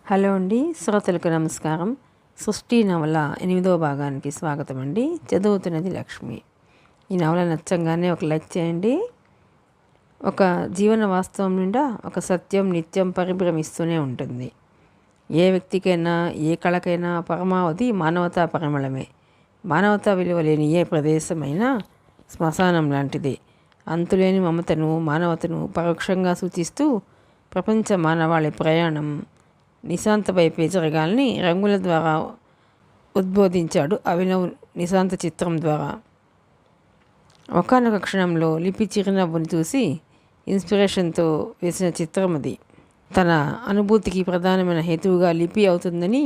Hello అండి, శ్రోతలకు నమస్కారం. సృష్టి నవల 8వ భాగానికి స్వాగతం అండి. చదువుతున్నది లక్ష్మి. ఈ నవల నచ్చంగానే ఒక లైక్ చేయండి. ఒక జీవన వాస్తవం నిండా ఒక సత్యం నిత్యం పరిభ్రమిస్తూనే ఉంటుంది. ఏ వ్యక్తికైనా ఏ కళకైనా పరమావధి మానవతా పరిమళమే. మానవతా విలువ లేని ఏ ప్రదేశమైనా శ్మశానం లాంటిదే. అంతులేని మమతను మానవతను పరోక్షంగా సూచిస్తూ ప్రపంచ మానవాళి ప్రయాణం నిశాంత వైపే జరగాలని రంగుల ద్వారా ఉద్బోధించాడు అభినవ్ నిశాంత చిత్రం ద్వారా. ఒకానొక క్షణంలో లిపి చిరునవ్వుని చూసి ఇన్స్పిరేషన్తో వేసిన చిత్రం అది. తన అనుభూతికి ప్రధానమైన హేతువుగా లిపి అవుతుందని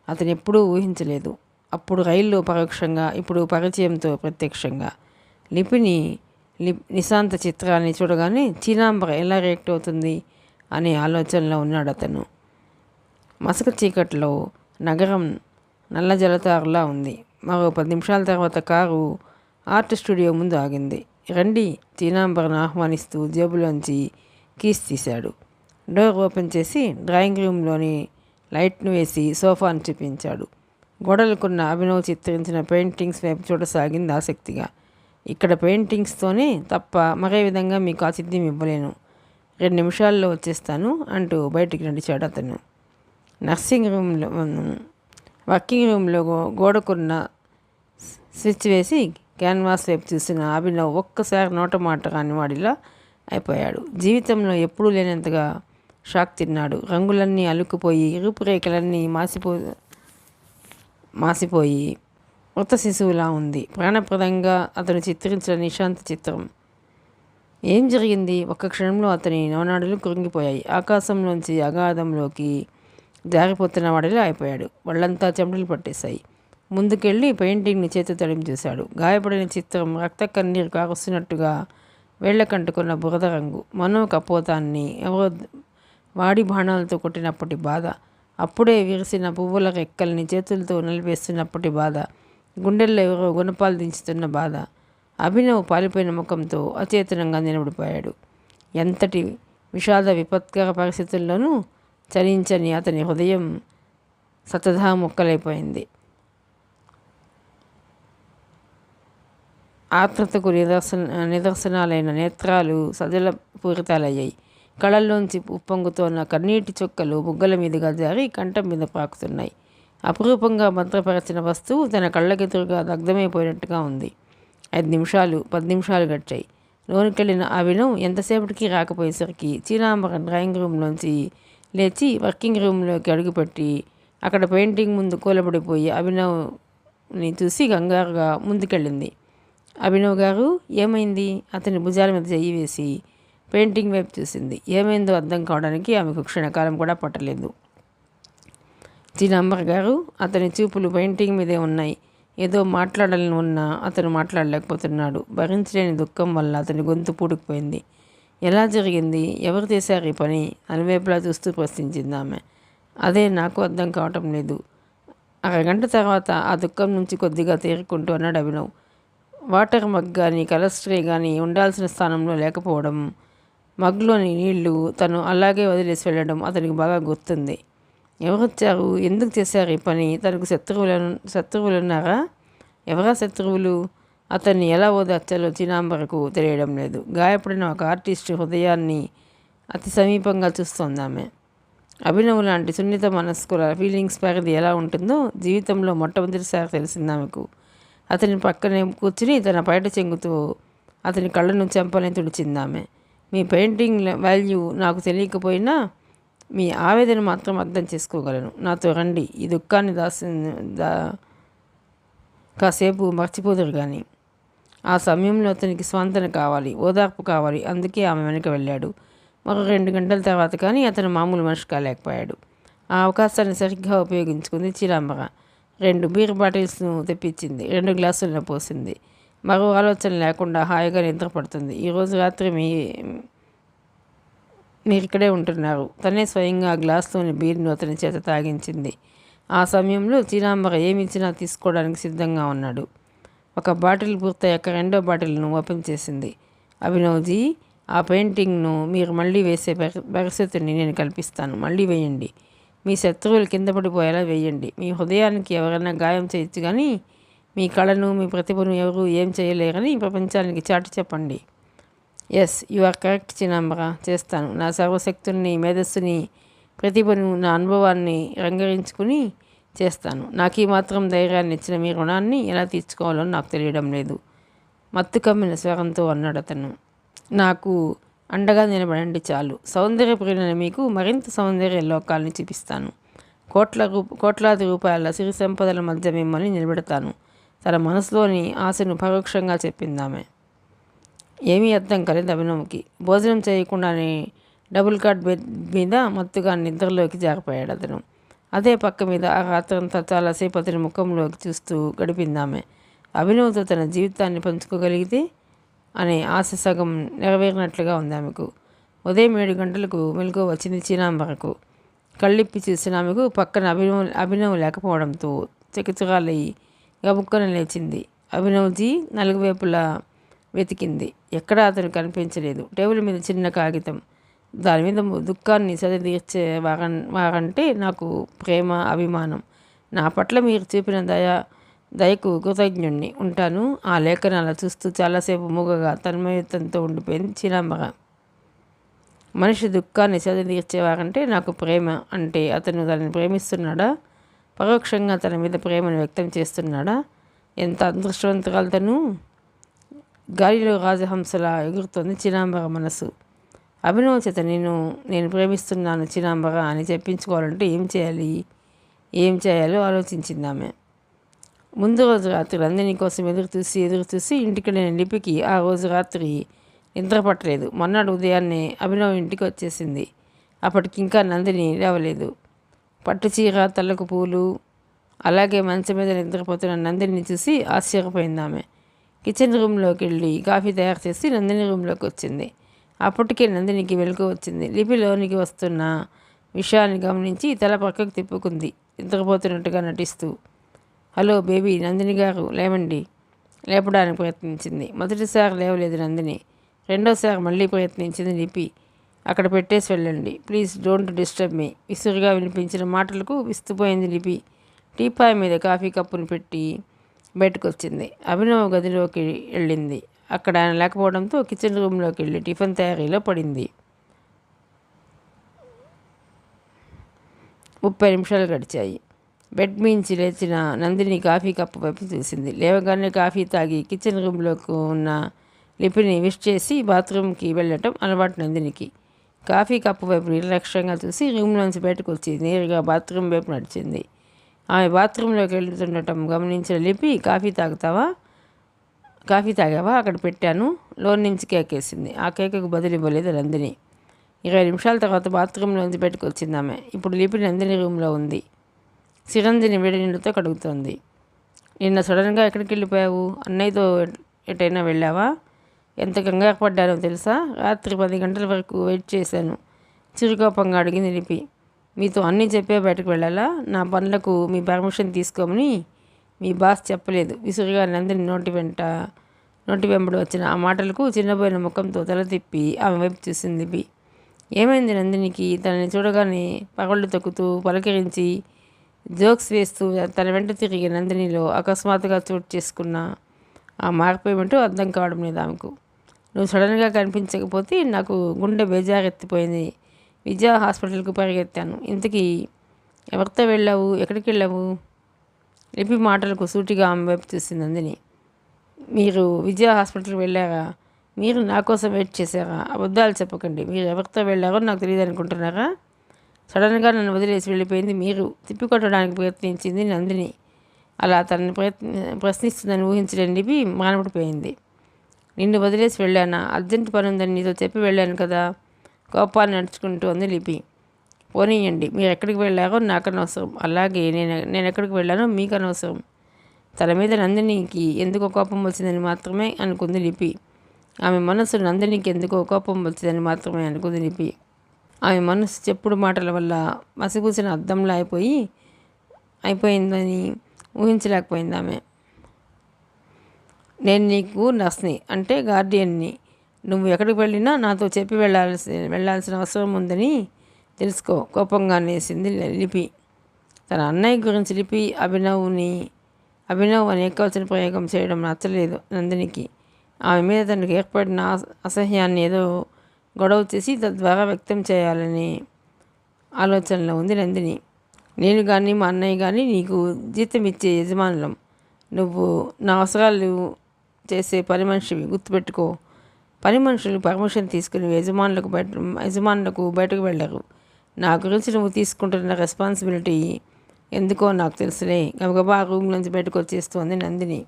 అతను ఎప్పుడూ ఊహించలేదు. అప్పుడు రైల్లో పరోక్షంగా, ఇప్పుడు పరిచయంతో ప్రత్యక్షంగా లిపిని నిశాంత చిత్రాన్ని చూడగానే చీనాంబర ఎలా రియాక్ట్ అవుతుంది అనే ఆలోచనలో ఉన్నాడు అతను. మసక చీకట్లో నగరం నల్ల జలతారులా ఉంది. మరో 10 నిమిషాల తర్వాత కారు ఆర్ట్ స్టూడియో ముందు ఆగింది. రండి, చీనాంబరను ఆహ్వానిస్తూ జేబులోంచి కీస్ తీశాడు. డోర్ ఓపెన్ చేసి డ్రాయింగ్ రూమ్లోని లైట్ను వేసి సోఫాను చూపించాడు. గోడలకున్న అభినవ్ చిత్రించిన పెయింటింగ్స్ వైపు చూడసాగింది ఆసక్తిగా. ఇక్కడ పెయింటింగ్స్తోనే తప్ప మరే విధంగా మీకు ఆతిథ్యం ఇవ్వలేను. 2 నిమిషాల్లో వచ్చేస్తాను అంటూ బయటికి నడిచాడు అతను. వర్కింగ్ రూమ్లో గోడకున్న స్విచ్ వేసి క్యాన్వాస్ వైపు చూసిన అభినవ్ ఒక్కసారి నోట మాట రాని వాడిలా అయిపోయాడు. జీవితంలో ఎప్పుడూ లేనంతగా షాక్ తిన్నాడు. రంగులన్నీ అలుక్కుపోయి, రూపురేఖలన్నీ మాసిపోయి మృత శిశువులా ఉంది ప్రాణప్రదంగా అతను చిత్రించిన నిశాంత చిత్రం. ఏం జరిగింది? ఒక్క క్షణంలో అతని నవనాడులు కృంగిపోయాయి. ఆకాశంలోంచి అగాధంలోకి జారిపోతున్న వాడిలా అయిపోయాడు. వాళ్ళంతా చెమటలు పట్టేశాయి. ముందుకెళ్ళి పెయింటింగ్ని చేతి తడిమి చూశాడు. గాయపడిన చిత్రం రక్త కన్నీరు కారుస్తున్నట్టుగా వేళ్లకంటుకున్న బురద రంగు, మనో కపోతాన్ని ఎవరో వాడి బాణాలతో కొట్టినప్పటి బాధ, అప్పుడే విరిసిన పువ్వుల రెక్కల్ని చేతులతో నలిపేస్తున్నప్పటి బాధ, గుండెల్లో ఎవరో గుణపాలు దించుతున్న బాధ. అభినవ్ పాలిపోయిన ముఖంతో అచేతనంగా నిలబడిపోయాడు. ఎంతటి విషాద విపత్కర పరిస్థితుల్లోనూ చలించని అతని హృదయం శతధా ముక్కలైపోయింది. ఆత్రతకు నిదర్శనాలైన నేత్రాలు సజల పూరితాలయ్యాయి. కళ్ళల్లోంచి ఉప్పొంగుతోన్న కన్నీటి చుక్కలు బుగ్గల మీదుగా జారి కంఠం మీద పాకుతున్నాయి. అపురూపంగా భద్రపరచిన వస్తువు తన కళ్ళకెదురుగా దగ్ధమైపోయినట్టుగా ఉంది. 5 నిమిషాలు 10 నిమిషాలు గడిచాయి. లోనికెళ్ళిన అభినవ్ ఎంతసేపటికి రాకపోయేసరికి చీనాంబర డ్రాయింగ్ రూమ్లోంచి లేచి వర్కింగ్ రూమ్లోకి అడుగుపెట్టి అక్కడ పెయింటింగ్ ముందు కూలబడిపోయి అభినవ్ని చూసి కంగారుగా ముందుకెళ్ళింది. అభినవ్ గారు, ఏమైంది? అతని భుజాల మీద చెయ్యి వేసి పెయింటింగ్ వైపు చూసింది. ఏమైందో అర్థం కావడానికి ఆమెకు క్షణకాలం కూడా పట్టలేదు. చీనాంబర్ గారు, అతని చూపులు పెయింటింగ్ మీదే ఉన్నాయి. ఏదో మాట్లాడాలని ఉన్నా అతను మాట్లాడలేకపోతున్నాడు. భరించలేని దుఃఖం వల్ల అతని గొంతు పూడుకుపోయింది. ఎలా జరిగింది? ఎవరు చేశారు ఈ పని? అలవేపులా చూస్తూ ప్రశ్నించింది ఆమె. అదే నాకు అర్థం కావటం లేదు. అరగంట తర్వాత ఆ దుఃఖం నుంచి కొద్దిగా తేరుకుంటూ అన్నాడు అభినవ్. వాటర్ మగ్ కానీ కలర్ ట్రే కానీ ఉండాల్సిన స్థానంలో లేకపోవడం, మగ్లోని నీళ్లు తను అలాగే వదిలేసి వెళ్ళడం అతనికి బాగా గుర్తుంది. ఎవరొచ్చారు? ఎందుకు చేశారు ఈ పని? తనకు శత్రువులున్నారా? ఎవరా శత్రువులు? అతన్ని ఎలా ఓదార్చాలో చీనాంబరకు తెలియడం లేదు. గాయపడిన ఒక ఆర్టిస్టు హృదయాన్ని అతి సమీపంగా చూస్తోంది ఆమె. అభినవ్ లాంటి సున్నిత మనస్కుల ఫీలింగ్స్ పరిధి ఎలా ఉంటుందో జీవితంలో మొట్టమొదటిసారి తెలిసింది ఆమెకు. అతని పక్కనే కూర్చుని తన పైట చెంగుతూ అతని కళ్ళను చెంపని తుడిచింది ఆమె. మీ పెయింటింగ్ వాల్యూ నాకు తెలియకపోయినా మీ ఆవేదన మాత్రం అర్థం చేసుకోగలను. నాతో రండి. ఈ దుఃఖాన్ని కాసేపు మర్చిపోదురు కానీ. ఆ సమయంలో అతనికి స్వాంతన కావాలి, ఓదార్పు కావాలి. అందుకే ఆమె వెనక వెళ్ళాడు. మరో 2 గంటల తర్వాత కానీ అతను మామూలు మనిషి కాలేకపోయాడు. ఆ అవకాశాన్ని సరిగ్గా ఉపయోగించుకుంది చీనాంబర. 2 బీర్ బాటిల్స్ను తెప్పించింది. 2 గ్లాసులను పోసింది. మరో ఆలోచన లేకుండా హాయిగా నిద్రపడుతుంది. ఈరోజు రాత్రి మీరు ఇక్కడే ఉంటున్నారు. తనే స్వయంగా ఆ గ్లాసులోని బీర్ను అతని చేత తాగించింది. ఆ సమయంలో చీనాంబర ఏమిచ్చినా తీసుకోవడానికి సిద్ధంగా ఉన్నాడు. ఒక బాటిల్ పూర్తయ్యాక 2వ బాటిల్ను ఓపెన్ చేసింది. అభినవ్జీ, ఆ పెయింటింగ్ను మీరు మళ్ళీ వేసే పరిస్థితిని నేను కల్పిస్తాను. మళ్ళీ వేయండి. మీ శత్రువులు కింద పడిపోయేలా వేయండి. మీ హృదయానికి ఎవరైనా గాయం చేయొచ్చు కానీ మీ కళను మీ ప్రతిభను ఎవరు ఏం చేయలేరని ప్రపంచానికి చాటి చెప్పండి. Yes, you are correct Chidambara, చేస్తాను. నా సర్వశక్తుల్ని, మేధస్సుని, ప్రతిభను, నా అనుభవాన్ని రంగరించుకుని చేస్తాను. నాకు ఈ మాత్రం ధైర్యాన్ని ఇచ్చిన మీ రుణాన్ని ఎలా తీర్చుకోవాలో నాకు తెలియడం లేదు, మత్తు కమ్మిన స్వరంతో అన్నాడు అతను. నాకు అండగా నిలబడండి చాలు. సౌందర్య ప్రియులైన మీకు మరింత సౌందర్య లోకాల్ని చూపిస్తాను. కోట్లాది రూపాయల సిరి సంపదల మధ్య మిమ్మల్ని నిలబెడతాను. తన మనసులోని ఆశను పరోక్షంగా చెప్పిందామె. ఏమీ అర్థం కాలేదు అభినవ్కి. భోజనం చేయకుండానే డబుల్ కాట్ బెడ్ మీద మత్తుగా నిద్రలోకి జారిపోయాడు అతను. అదే పక్క మీద ఆ రాత్రంతా చాలాసేపు అతని ముఖంలోకి చూస్తూ గడిపిందామె. అభినవ్తో తన జీవితాన్ని పంచుకోగలిగితే అనే ఆశ సగం నెరవేరినట్లుగా ఉంది ఆమెకు. ఉదయం 7 గంటలకు మెలకువ వచ్చింది చిదంబరకు. కళ్ళిప్పి చూసిన ఆమెకు పక్కన అభినవ్ లేకపోవడంతో చకితురాలయ్యి గబుక్కన లేచింది. అభినవ్జీ నలుగువైపులా వెతికింది. ఎక్కడా అతను కనిపించలేదు. టేబుల్ మీద చిన్న కాగితం, దాని మీద దుఃఖాన్ని సరిదీర్చే వారంటే నాకు ప్రేమ, అభిమానం. నా పట్ల మీరు చూపిన దయకు కృతజ్ఞుణ్ణి ఉంటాను. ఆ లేఖనాలు చూస్తూ చాలాసేపు మూగగా తన్మయత్వంతో ఉండిపోయింది చిదంబర. మనిషి దుఃఖాన్ని సరిదీర్చేవారంటే నాకు ప్రేమ అంటే అతను తనని ప్రేమిస్తున్నాడా? పరోక్షంగా తన మీద ప్రేమను వ్యక్తం చేస్తున్నాడా? ఎంత అదృష్టవంతురాలు తను! గాలిలో రాజహంసలా ఎగురుతోంది చిదంబర మనసు. అభినవ్ చేత నేను ప్రేమిస్తున్నాను చిదంబర అని చెప్పించుకోవాలంటే ఏం చేయాలో ఆలోచించింది ఆమె. ముందు రోజు రాత్రి నందిని కోసం ఎదురు చూసి ఇంటికి వెళ్ళిన లిపికి ఆ రోజు రాత్రి నిద్ర పట్టలేదు. మొన్నటి ఉదయాన్నే అభినవ్ ఇంటికి వచ్చేసింది. అప్పటికింకా నందిని లేవలేదు. పట్టుచీర, తలకు పూలు, అలాగే మంచం మీద నిద్రపోతున్న నందిని చూసి ఆశ్చర్యపోయింది ఆమె. కిచెన్ రూమ్లోకి వెళ్ళి కాఫీ తయారు చేసి నందిని రూమ్లోకి వచ్చింది. అప్పటికే నందినికి వెలుగు వచ్చింది. లిపిలోనికి వస్తున్న విషయాన్ని గమనించి తల పక్కకు తిప్పుకుంది నిద్రపోతున్నట్టుగా నటిస్తూ. హలో బేబీ, నందిని గారు లేవండి. లేపడానికి ప్రయత్నించింది. మొదటిసారి లేవలేదు నందిని. రెండోసారి మళ్ళీ ప్రయత్నించింది లిపి. అక్కడ పెట్టేసి వెళ్ళండి, ప్లీజ్ డోంట్ డిస్టర్బ్ మీ. విసురుగా వినిపించిన మాటలకు విస్తుపోయింది లిపి. టీపాయ్ మీద కాఫీ కప్పును పెట్టి బయటకు వచ్చింది. అభినవ్ గదిలోకి వెళ్ళింది. అక్కడ ఆయన లేకపోవడంతో కిచెన్ రూమ్లోకి వెళ్ళి టిఫిన్ తయారీలో పడింది. 30 నిమిషాలు గడిచాయి. బెడ్ మించి లేచిన నందిని కాఫీ కప్పు వైపు చూసింది. లేవగానే కాఫీ తాగి కిచెన్ రూమ్లోకి ఉన్న లిపిని విష్ చేసి బాత్రూమ్కి వెళ్ళటం అలవాటు నందినికి. కాఫీ కప్పు వైపు నిర్లక్ష్యంగా చూసి రూమ్లోంచి బయటకు వచ్చి నేరుగా బాత్రూమ్ వైపు నడిచింది. ఆమె బాత్రూంలోకి వెళ్తుండటం గమనించిన లిపి కాఫీ తాగావా? అక్కడ పెట్టాను. లోన్ నుంచి కేక్ వేసింది. ఆ కేకుకు బదులు ఇవ్వలేదు నందిని. 20 నిమిషాల తర్వాత బాత్రూంలోంచి బయటకు వచ్చింది ఆమె. ఇప్పుడు లిపి నందిని రూమ్లో ఉంది. సిరంజిని వేడి నీళ్ళతో కడుగుతోంది. నిన్న సడన్గా ఎక్కడికి వెళ్ళిపోయావు? అన్నయ్యతో ఎటైనా వెళ్ళావా? ఎంత కంగారు పడ్డానో తెలుసా? రాత్రి 10 గంటల వరకు వెయిట్ చేశాను, చిరుకోపంగా అడిగింది లిపి. మీతో అన్నీ చెప్పే బయటకు వెళ్ళాలా? నా పనులకు మీ పర్మిషన్ తీసుకోమని మీ బాస్ చెప్పలేదు. విసురుగా నందిని నోటి వెంబడి వచ్చిన ఆ మాటలకు చిన్నపోయిన ముఖంతో తల తిప్పి ఆమె వైపు చూసింది లిపి. ఏమైంది నందినికి? తనని చూడగానే పగళ్ళు తొక్కుతూ పలకరించి జోక్స్ వేస్తూ తన వెంట తిరిగి నందినిలో అకస్మాత్తుగా చోటు చేసుకున్న ఆ మార్పు ఏమిటో అర్థం కావడం లేదు ఆమెకు. నువ్వు సడన్గా కనిపించకపోతే నాకు గుండె బేజారెత్తిపోయింది. విజయ హాస్పిటల్కు పరిగెత్తాను. ఇంతకీ ఎవరితో వెళ్ళావు? ఎక్కడికి వెళ్ళావు? లిపి మాటలకు సూటిగా ఆమె వైపు చూసింది నందిని. మీరు విజయ హాస్పిటల్కి వెళ్ళారా? మీరు నా కోసం వెయిట్ చేశారా? అబద్ధాలు చెప్పకండి. మీరు ఎవరితో వెళ్ళారో నాకు తెలియదు అనుకుంటున్నారా? సడన్గా నన్ను వదిలేసి వెళ్ళిపోయింది మీరు. తిప్పికొట్టడానికి ప్రయత్నించింది నందిని. అలా తనని ప్రశ్నిస్తుందని ఊహించలేని లిపి మానపడిపోయింది. నిన్ను వదిలేసి వెళ్ళానా? అర్జెంట్ పని ఉందని నీతో చెప్పి వెళ్ళాను కదా. కోపాన్ని నడుచుకుంటూ అంది లిపి. పోనీయండి, మీరు ఎక్కడికి వెళ్ళారో నాకు అనవసరం. అలాగే నేను ఎక్కడికి వెళ్ళానో మీకు అనవసరం. తన మీద నందినికి ఎందుకో కోపం వచ్చిందని మాత్రమే అనుకుంది లిపి. ఆమె మనసు నందినికి ఎందుకో కోపం వచ్చిందని మాత్రమే అనుకుంది లిపి. ఆమె మనసు చెప్పుడు మాటల వల్ల మసిపూసిన అద్దంలా అయిపోయిందని ఊహించలేకపోయింది ఆమె. నేను నీకు నర్స్ని, అంటే గార్డియన్ని. నువ్వు ఎక్కడికి వెళ్ళినా నాతో చెప్పి వెళ్ళాల్సిన అవసరం ఉందని తెలుసుకో కోపంగా అనేసింది లిపి. తన అన్నయ్య గురించి లిపి అభినవ్ అని ఏకవచన ప్రయోగం చేయడం నచ్చలేదు నందినికి. ఆమె మీద తనకు ఏర్పడిన అసహ్యాన్ని ఏదో గొడవ చేసి తద్వారా వ్యక్తం చేయాలని ఆలోచనలో ఉంది నందిని. నేను కానీ మా అన్నయ్య కానీ నీకు జీతం ఇచ్చే యజమానులం. నువ్వు నా అవసరాలు చేసే పని మనిషివి, గుర్తుపెట్టుకో. పని మనుషులు పర్మిషన్ తీసుకుని యజమానులకు బయటకు వెళ్ళరు. నా గురించి నువ్వు తీసుకుంటున్న రెస్పాన్సిబిలిటీ ఎందుకో నాకు తెలుసులే. గబగబా రూమ్ నుంచి బయటకు వచ్చేస్తోంది నందిని.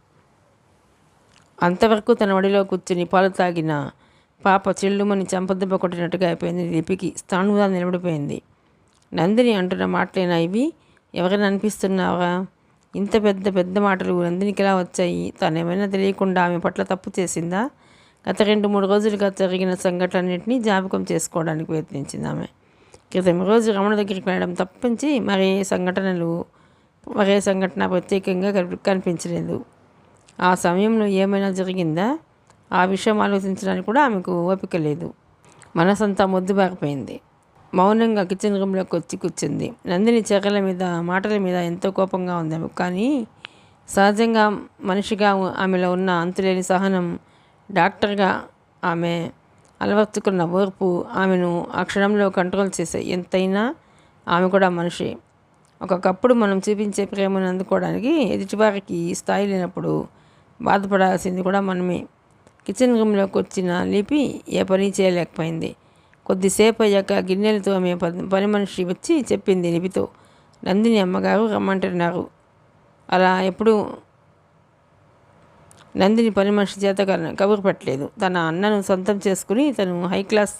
అంతవరకు తన ఒడిలో కూర్చుని పాలు తాగిన పాప చెల్లుమని చెంపదెబ్బ కొట్టినట్టుగా అయిపోయింది లిపికి. స్థానుగా నిలబడిపోయింది. నందిని అంటున్న మాటలేనా ఇవి? ఎవరైనా అనిపిస్తున్నావా? ఇంత పెద్ద పెద్ద మాటలు నందినికి ఎలా వచ్చాయి? తనేమైనా తెలియకుండా ఆమె పట్ల తప్పు చేసిందా? గత 2-3 రోజులుగా జరిగిన సంఘటనలన్నింటినీ జ్ఞాపకం చేసుకోవడానికి ప్రయత్నించింది ఆమె. క్రితం రోజు రమణ దగ్గరికి వెళ్ళడం తప్పించి మరే సంఘటన ప్రత్యేకంగా కనిపించలేదు. ఆ సమయంలో ఏమైనా జరిగిందా? ఆ విషయం ఆలోచించడానికి కూడా ఆమెకు ఓపిక లేదు. మనసంతా మొద్దుబారిపోయింది. మౌనంగా కిచెన్ రూమ్లోకి వచ్చి కూర్చుంది. నందిని మాటల మీద ఎంతో కోపంగా ఉంది ఆమె. కానీ సహజంగా మనిషిగా ఆమెలో ఉన్న అంతులేని సహనం, డాక్టర్గా ఆమె అలవర్చుకున్న ఓర్పు ఆమెను ఆ క్షణంలో కంట్రోల్ చేశాయి. ఎంతైనా ఆమె కూడా మనిషి. ఒకప్పుడు మనం చూపించే ప్రేమను అందుకోవడానికి ఎదుటివారికి స్థాయి లేనప్పుడు బాధపడాల్సింది కూడా మనమే. కిచెన్ రూమ్లోకి వచ్చిన లిపి ఏ పని చేయలేకపోయింది. కొద్దిసేపు అయ్యాక గిన్నెలతో ఆమె పని మనిషి వచ్చి చెప్పింది లిపితో, నందిని అమ్మగారు రమ్మంటున్నారు. అలా ఎప్పుడు నందిని పని మనిషి చేత కబురు పెట్టలేదు. తన అన్నను సొంతం చేసుకుని తను హై క్లాస్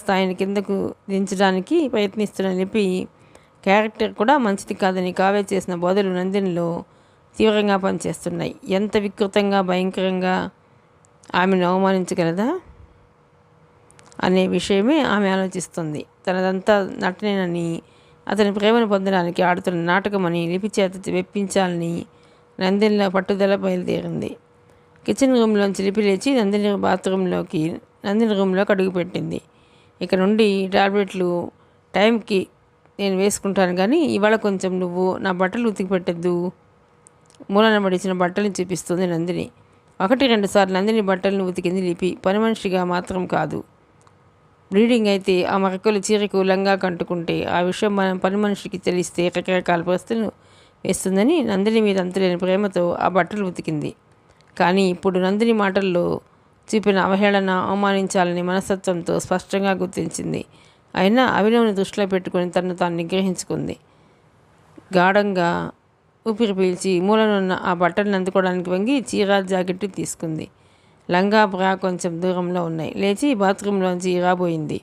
స్థాయిని కిందకు దించడానికి ప్రయత్నిస్తున్న లిపి క్యారెక్టర్ కూడా మంచిది కాదని కావ్య చేసిన బోధలు నందినిలో తీవ్రంగా పనిచేస్తున్నాయి. ఎంత వికృతంగా భయంకరంగా ఆమెను అవమానించగలదా అనే విషయమే ఆమె ఆలోచిస్తుంది. తనదంతా నటనేనని, అతని ప్రేమను పొందడానికి ఆడుతున్న నాటకమని లిపి చేత వెప్పించాలని నందినిలో పట్టుదల బయలుదేరింది. కిచెన్ రూమ్లోంచి లిపి లేచి నందిని రూమ్లోకి అడుగుపెట్టింది. ఇక నుండి టాబ్లెట్లు టైంకి నేను వేసుకుంటాను, కానీ ఇవాళ కొంచెం నువ్వు నా బట్టలు ఉతికి పెట్టద్దు. మూలన పడిచిన బట్టలు చూపిస్తుంది నందిని. 1-2 సార్లు నందిని బట్టలను ఉతికింది లిపి. పని మనిషిగా మాత్రం కాదు. బ్లీడింగ్ అయితే ఆ మరకలు చీరకు లంగా కంటుకుంటే ఆ విషయం పని మనిషికి తెలిస్తే రకరకాల ప్రశ్నలు వేస్తుందని నందిని మీద అంతులేని ప్రేమతో ఆ బట్టలు ఉతికింది. కానీ ఇప్పుడు నందిని మాటల్లో చూపిన అవహేళన, అవమానించాలని మనస్తత్వంతో స్పష్టంగా గుర్తించింది. అయినా అభినవ్ని దృష్టిలో పెట్టుకుని తనను తాను నిగ్రహించుకుంది. గాఢంగా ఊపిరి పీల్చి మూలనున్న ఆ బట్టలను అందుకోవడానికి వంగి చీర, జాకెట్టు తీసుకుంది. లంగా, బ్రా కొంచెం దూరంలో ఉన్నాయి. లేచి బాత్రూంలోంచి రాబోయింది.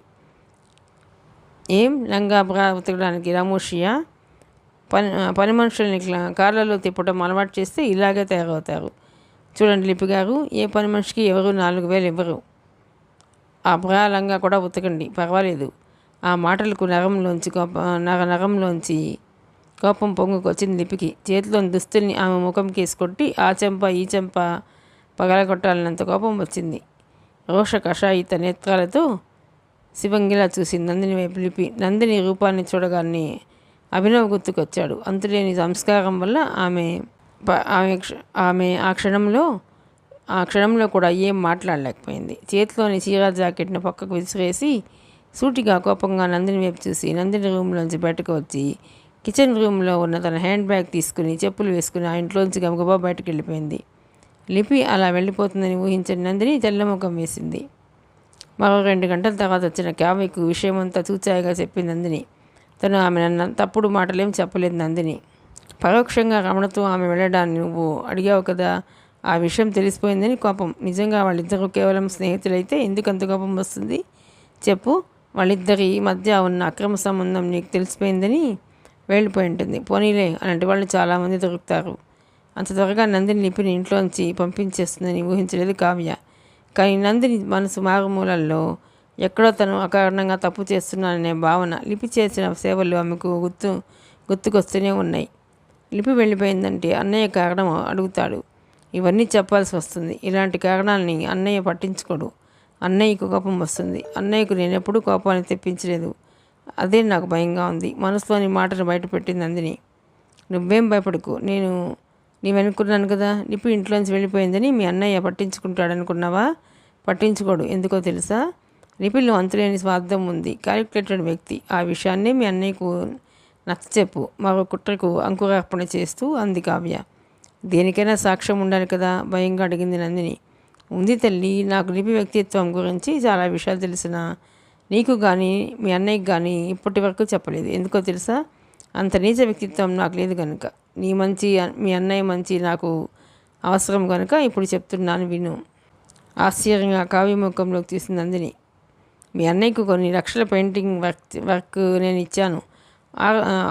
ఏం లంగా, బ్రా ఉతకడానికి రామోషియా? పని మనుషుల్ని కార్లలో తిప్పడం అలవాటు చేస్తే ఇలాగే తయారవుతారు. చూడండి లిపి గారు, ఏ పని మనిషికి ఎవరు 4,000 ఇవ్వరు. ఆ బ్రా, లంగా కూడా ఉతకండి, పర్వాలేదు. ఆ మాటలకు నరంలోంచి కోపం పొంగుకొచ్చింది లిపికి. చేతిలోని దుస్తుల్ని ఆమె ముఖం కేసి కొట్టి ఆ చెంప ఈ చెంప పగలగొట్టాలన్నంత కోపం వచ్చింది. రోష కషాయిత నేత్రాలతో శివంగిలా చూసింది నందిని వైపు లిపి. నందిని రూపాన్ని చూడగానే అభినవ్ గుర్తుకొచ్చాడు. అంతులేని సంస్కారం వల్ల ఆమె ఆ క్షణంలో కూడా ఏం మాట్లాడలేకపోయింది. చేతిలోని చీర, జాకెట్ను పక్కకు విసిరేసి సూటిగా కోపంగా నందిని వైపు చూసి నందిని రూమ్లోంచి బయటకు వచ్చి కిచెన్ రూమ్లో ఉన్న తన హ్యాండ్ బ్యాగ్ తీసుకుని చెప్పులు వేసుకుని ఆ ఇంట్లోంచి గబగబా బయటకు వెళ్ళిపోయింది. లిపి అలా వెళ్ళిపోతుందని ఊహించిన నందిని తెల్లముఖం వేసింది. మరో 2 గంటల తర్వాత వచ్చిన కావ్యకు విషయమంతా చూచాయిగా చెప్పింది నందిని. తను ఆమె తప్పుడు మాటలేం చెప్పలేదు నందిని. పరోక్షంగా రమణతో ఆమె వెళ్ళడాన్ని నువ్వు అడిగావు కదా, ఆ విషయం తెలిసిపోయిందని కోపం. నిజంగా వాళ్ళిద్దరూ కేవలం స్నేహితులైతే ఎందుకంత కోపం వస్తుంది చెప్పు? వాళ్ళిద్దరి మధ్య ఉన్న అక్రమ సంబంధం నీకు తెలిసిపోయిందని వెళ్ళిపోయి ఉంటుంది. పోనీలే, అలాంటి వాళ్ళు చాలామంది దొరుకుతారు. అంత త్వరగా నందిని లిపిని ఇంట్లోంచి పంపించేస్తుందని ఊహించలేదు కావ్య. కానీ నందిని మనసు మారుమూలల్లో ఎక్కడో తను అకారణంగా తప్పు చేస్తున్నాననే భావన, లిపి చేసిన సేవలు ఆమెకు గుర్తుకొస్తూనే ఉన్నాయి. లిపి వెళ్ళిపోయిందంటే అన్నయ్య కారణం అడుగుతాడు. ఇవన్నీ చెప్పాల్సి వస్తుంది. ఇలాంటి కారణాలని అన్నయ్య పట్టించుకోడు. అన్నయ్యకు కోపం వస్తుంది. అన్నయ్యకు నేను ఎప్పుడూ కోపాన్ని తెప్పించలేదు. అదే నాకు భయంగా ఉంది. మనసులోని మాటను బయటపెట్టింది నందిని. నువ్వేం భయపడకు, నేను నీవనుకున్నాను కదా. లిపి ఇంట్లోంచి వెళ్ళిపోయిందని మీ అన్నయ్య పట్టించుకుంటాడనుకున్నావా? పట్టించుకోడు. ఎందుకో తెలుసా? లిపిలో అంతులేని స్వార్థం ఉంది. క్యాలిక్యులేటెడ్ వ్యక్తి. ఆ విషయాన్నే మీ అన్నయ్యకు నచ్చచెప్పు. మరో కుట్రకు అంకురార్పణ చేస్తూ అంది కావ్య. దేనికైనా సాక్ష్యం ఉండాలి కదా, భయంగా అడిగింది నందిని. ఉంది తల్లి. నాకు లిపి వ్యక్తిత్వం గురించి చాలా విషయాలు తెలిసిన నీకు కానీ మీ అన్నయ్యకి కానీ ఇప్పటి వరకు చెప్పలేదు. ఎందుకో తెలుసా? అంత నీచ వ్యక్తిత్వం నాకు లేదు కనుక. నీ మంచి మీ అన్నయ్య మంచి నాకు అవసరం కనుక ఇప్పుడు చెప్తున్నాను విను. ఆశ్చర్యంగా కావ్య ముఖంలోకి తీసింది నందిని. మీ అన్నయ్యకు కొన్ని లక్షల పెయింటింగ్ వర్క్ నేను ఇచ్చాను.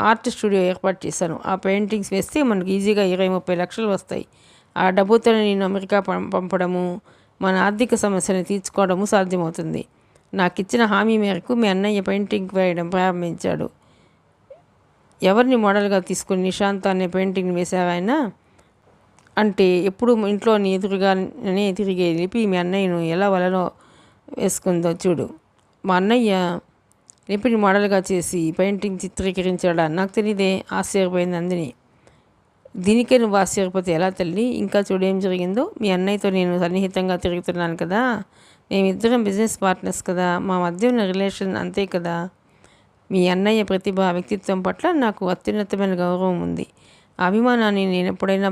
ఆర్ట్ స్టూడియో ఏర్పాటు చేశాను. ఆ పెయింటింగ్స్ వేస్తే మనకు ఈజీగా 20-30 లక్షలు వస్తాయి. ఆ డబ్బుతో నేను అమెరికా పంపడము, మన ఆర్థిక సమస్యలను తీర్చుకోవడము సాధ్యమవుతుంది. నాకు ఇచ్చిన హామీ మేరకు మీ అన్నయ్య పెయింటింగ్ వేయడం ప్రారంభించాడు. ఎవరిని మోడల్గా తీసుకుని నిశాంత్ అనే పెయింటింగ్ వేశారు ఆయన అంటే ఎప్పుడు ఇంట్లోని ఎదురుగానే తిరిగే లిపి మీ అన్నయ్యను ఎలా వలలో వేసుకుందో చూడు. మా అన్నయ్య లిపిని మోడల్గా చేసి పెయింటింగ్ చిత్రీకరించాడా? నాకు తెలియదే. ఆశ్చర్యపోయింది నందిని. దీనికే నువ్వు ఆశ్చర్యపోతే ఎలా తల్లి? ఇంకా చూడేం జరిగిందో. మీ అన్నయ్యతో నేను సన్నిహితంగా తిరుగుతున్నాను కదా. మేమిద్దరం బిజినెస్ పార్ట్నర్స్ కదా. మా మధ్య ఉన్న రిలేషన్ అంతే కదా. మీ అన్నయ్య ప్రతిభ వ్యక్తిత్వం పట్ల నాకు అత్యున్నతమైన గౌరవం ఉంది. ఆ అభిమానాన్ని నేను ఎప్పుడైనా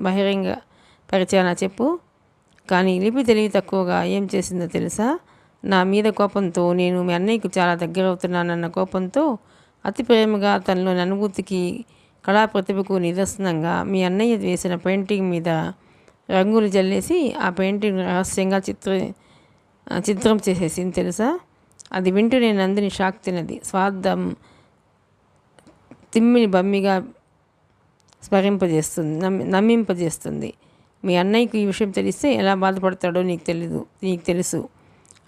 బహిరంగ పరిచానా చెప్పు. కానీ లిపి తెలివి తక్కువగా ఏం చేసిందో తెలుసా? నా మీద కోపంతో, నేను మీ అన్నయ్యకు చాలా దగ్గర అవుతున్నానన్న కోపంతో, అతి ప్రేమగా తనలోని అనుభూతికి కళా ప్రతిభకు నిదర్శనంగా మీ అన్నయ్య వేసిన పెయింటింగ్ మీద రంగులు జల్లేసి ఆ పెయింటింగ్ రహస్యంగా చిత్రం చేసేసింది తెలుసా. అది వింటూ నేను నందిని షాక్ తిన్నది. స్వార్థం తిమ్మిని బమ్మిగా నమ్మింపజేస్తుంది. మీ అన్నయ్యకు ఈ విషయం తెలిస్తే ఎలా బాధపడతాడో నీకు తెలుసు.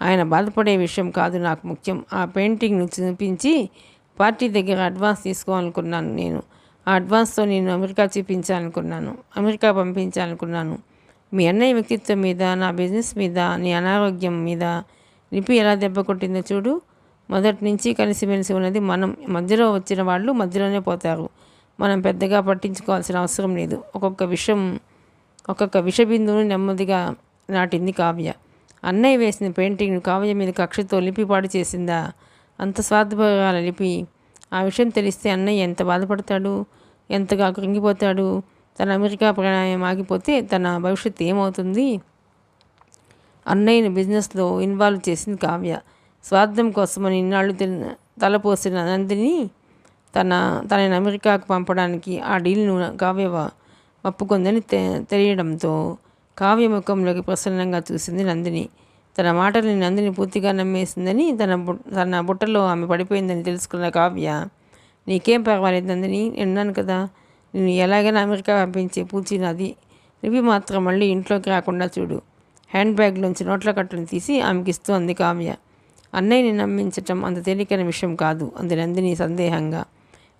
ఆయన బాధపడే విషయం కాదు నాకు ముఖ్యం. ఆ పెయింటింగ్ను చూపించి పార్టీ దగ్గర అడ్వాన్స్ తీసుకోవాలనుకున్నాను నేను. ఆ అడ్వాన్స్తో నేను అమెరికా పంపించాలనుకున్నాను. మీ అన్నయ్య వ్యక్తిత్వం మీద, నా బిజినెస్ మీద, నీ అనారోగ్యం మీద లిపి ఎలా దెబ్బ కొట్టిందో చూడు. మొదటి నుంచి కలిసిమెలిసి ఉన్నది మనం. మధ్యలో వచ్చిన వాళ్ళు మధ్యలోనే పోతారు. మనం పెద్దగా పట్టించుకోవాల్సిన అవసరం లేదు. ఒక్కొక్క విషబిందువును నెమ్మదిగా నాటింది కావ్య. అన్నయ్య వేసిన పెయింటింగ్ను కావ్య మీద కక్షతో లిపి పాడు చేసిందా? అంత స్వార్థపరాల లిపి. ఆ విషయం తెలిస్తే అన్నయ్య ఎంత బాధపడతాడు, ఎంతగా కృంగిపోతాడు. తన అమెరికా ప్రయాణం ఆగిపోతే తన భవిష్యత్తు ఏమవుతుంది? అన్నయ్యను బిజినెస్లో ఇన్వాల్వ్ చేసింది కావ్య. స్వార్థం కోసమని ఇన్నాళ్ళు తలపోసిన నందిని తనని అమెరికాకు పంపడానికి ఆ డీల్ను కావ్య ఒప్పుకుందని తెలియడంతో కావ్య ముఖంలోకి ప్రసన్నంగా చూసింది నందిని. తన మాటల్ని నందిని పూర్తిగా నమ్మేసిందని, తన బుట్టలో ఆమె పడిపోయిందని తెలుసుకున్న కావ్య, నీకేం పర్వాలేదు నందిని, విన్నాను కదా, నేను ఎలాగైనా అమెరికా పంపించే పూచి నాది. లిపి మాత్రం మళ్ళీ ఇంట్లోకి రాకుండా చూడు. హ్యాండ్ బ్యాగ్లోంచి నోట్ల కట్టను తీసి ఆమెకి ఇస్తూ అంది కావ్య. అన్నయ్యని నమ్మించటం అంత తేలికైన విషయం కాదు అంది నందిని సందేహంగా.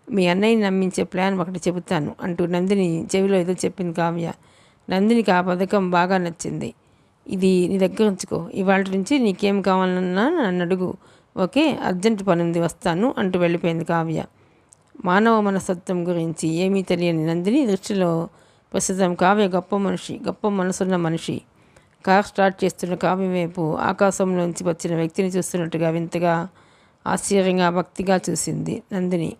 మీ అన్నయ్యని నమ్మించే ప్లాన్ ఒకటి చెబుతాను అంటూ నందిని చెవిలో ఏదో చెప్పింది కావ్య. నందినికి ఆ పథకం బాగా నచ్చింది. ఇది నీ దగ్గర ఉంచుకో. ఇవాళ నుంచి నీకేం కావాలన్నా నన్ను అడుగు. ఓకే, అర్జెంట్ పనుంది, వస్తాను అంటూ వెళ్ళిపోయింది కావ్య. మానవ మనస్తత్వం గురించి ఏమీ తెలియని నందిని దృష్టిలో ప్రస్తుతం కావ్య గొప్ప మనసున్న మనిషి. కార్ స్టార్ట్ చేస్తున్న కావ్య వైపు ఆకాశంలోంచి వచ్చిన వ్యక్తిని చూస్తున్నట్టుగా వింతగా, ఆశ్చర్యంగా, భక్తిగా చూసింది నందిని.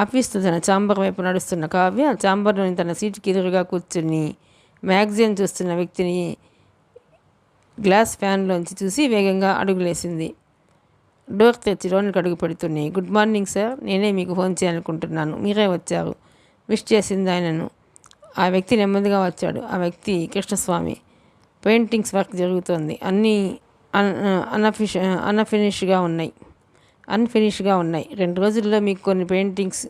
ఆఫీస్లో తన ఛాంబర్ వైపు నడుస్తున్న కావ్య ఛాంబర్లోని తన సీటుకి ఎదురుగా కూర్చుని మ్యాగజైన్ చూస్తున్న వ్యక్తిని గ్లాస్ ఫ్యాన్లోంచి చూసి వేగంగా అడుగులేసింది. డోర్ తెచ్చి లోనికి అడుగు పెడుతున్నాయి. గుడ్ మార్నింగ్ సార్, నేనే మీకు ఫోన్ చేయాలనుకుంటున్నాను, మీరే వచ్చారు, విష్ చేసింది ఆయనను. ఆ వ్యక్తి నెమ్మదిగా వచ్చాడు. ఆ వ్యక్తి కృష్ణస్వామి. పెయింటింగ్స్ వర్క్ జరుగుతోంది. అన్నీ అన్ఫినిష్గా ఉన్నాయి. 2 రోజుల్లో మీకు కొన్ని పెయింటింగ్స్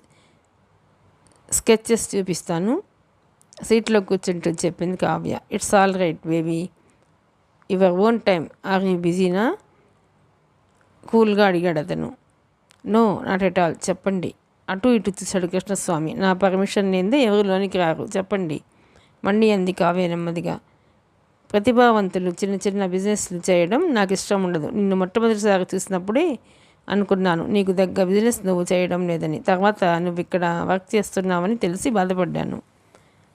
స్కెచెస్ చూపిస్తాను, సీట్లో కూర్చుంటూ చెప్పింది Kavya. It's all right baby, your own time, are you బిజీనా? కూల్గా అడిగాడు అతను. నో, నాట్ ఎట్ ఆల్, చెప్పండి. అటు ఇటు చూశాడు కృష్ణస్వామి. నా పర్మిషన్ లేదే ఎవరు లోనికి రారు, చెప్పండి, మండి అంది కావ్య నెమ్మదిగా. ప్రతిభావంతులు చిన్న చిన్న బిజినెస్లు చేయడం నాకు ఇష్టం ఉండదు. నిన్ను మొట్టమొదటిసారి చూసినప్పుడే అనుకున్నాను నీకు బిజినెస్ నువ్వు చేయడం లేదని. తర్వాత నువ్వు ఇక్కడ వర్క్ చేస్తున్నావని తెలిసి బాధపడ్డాను.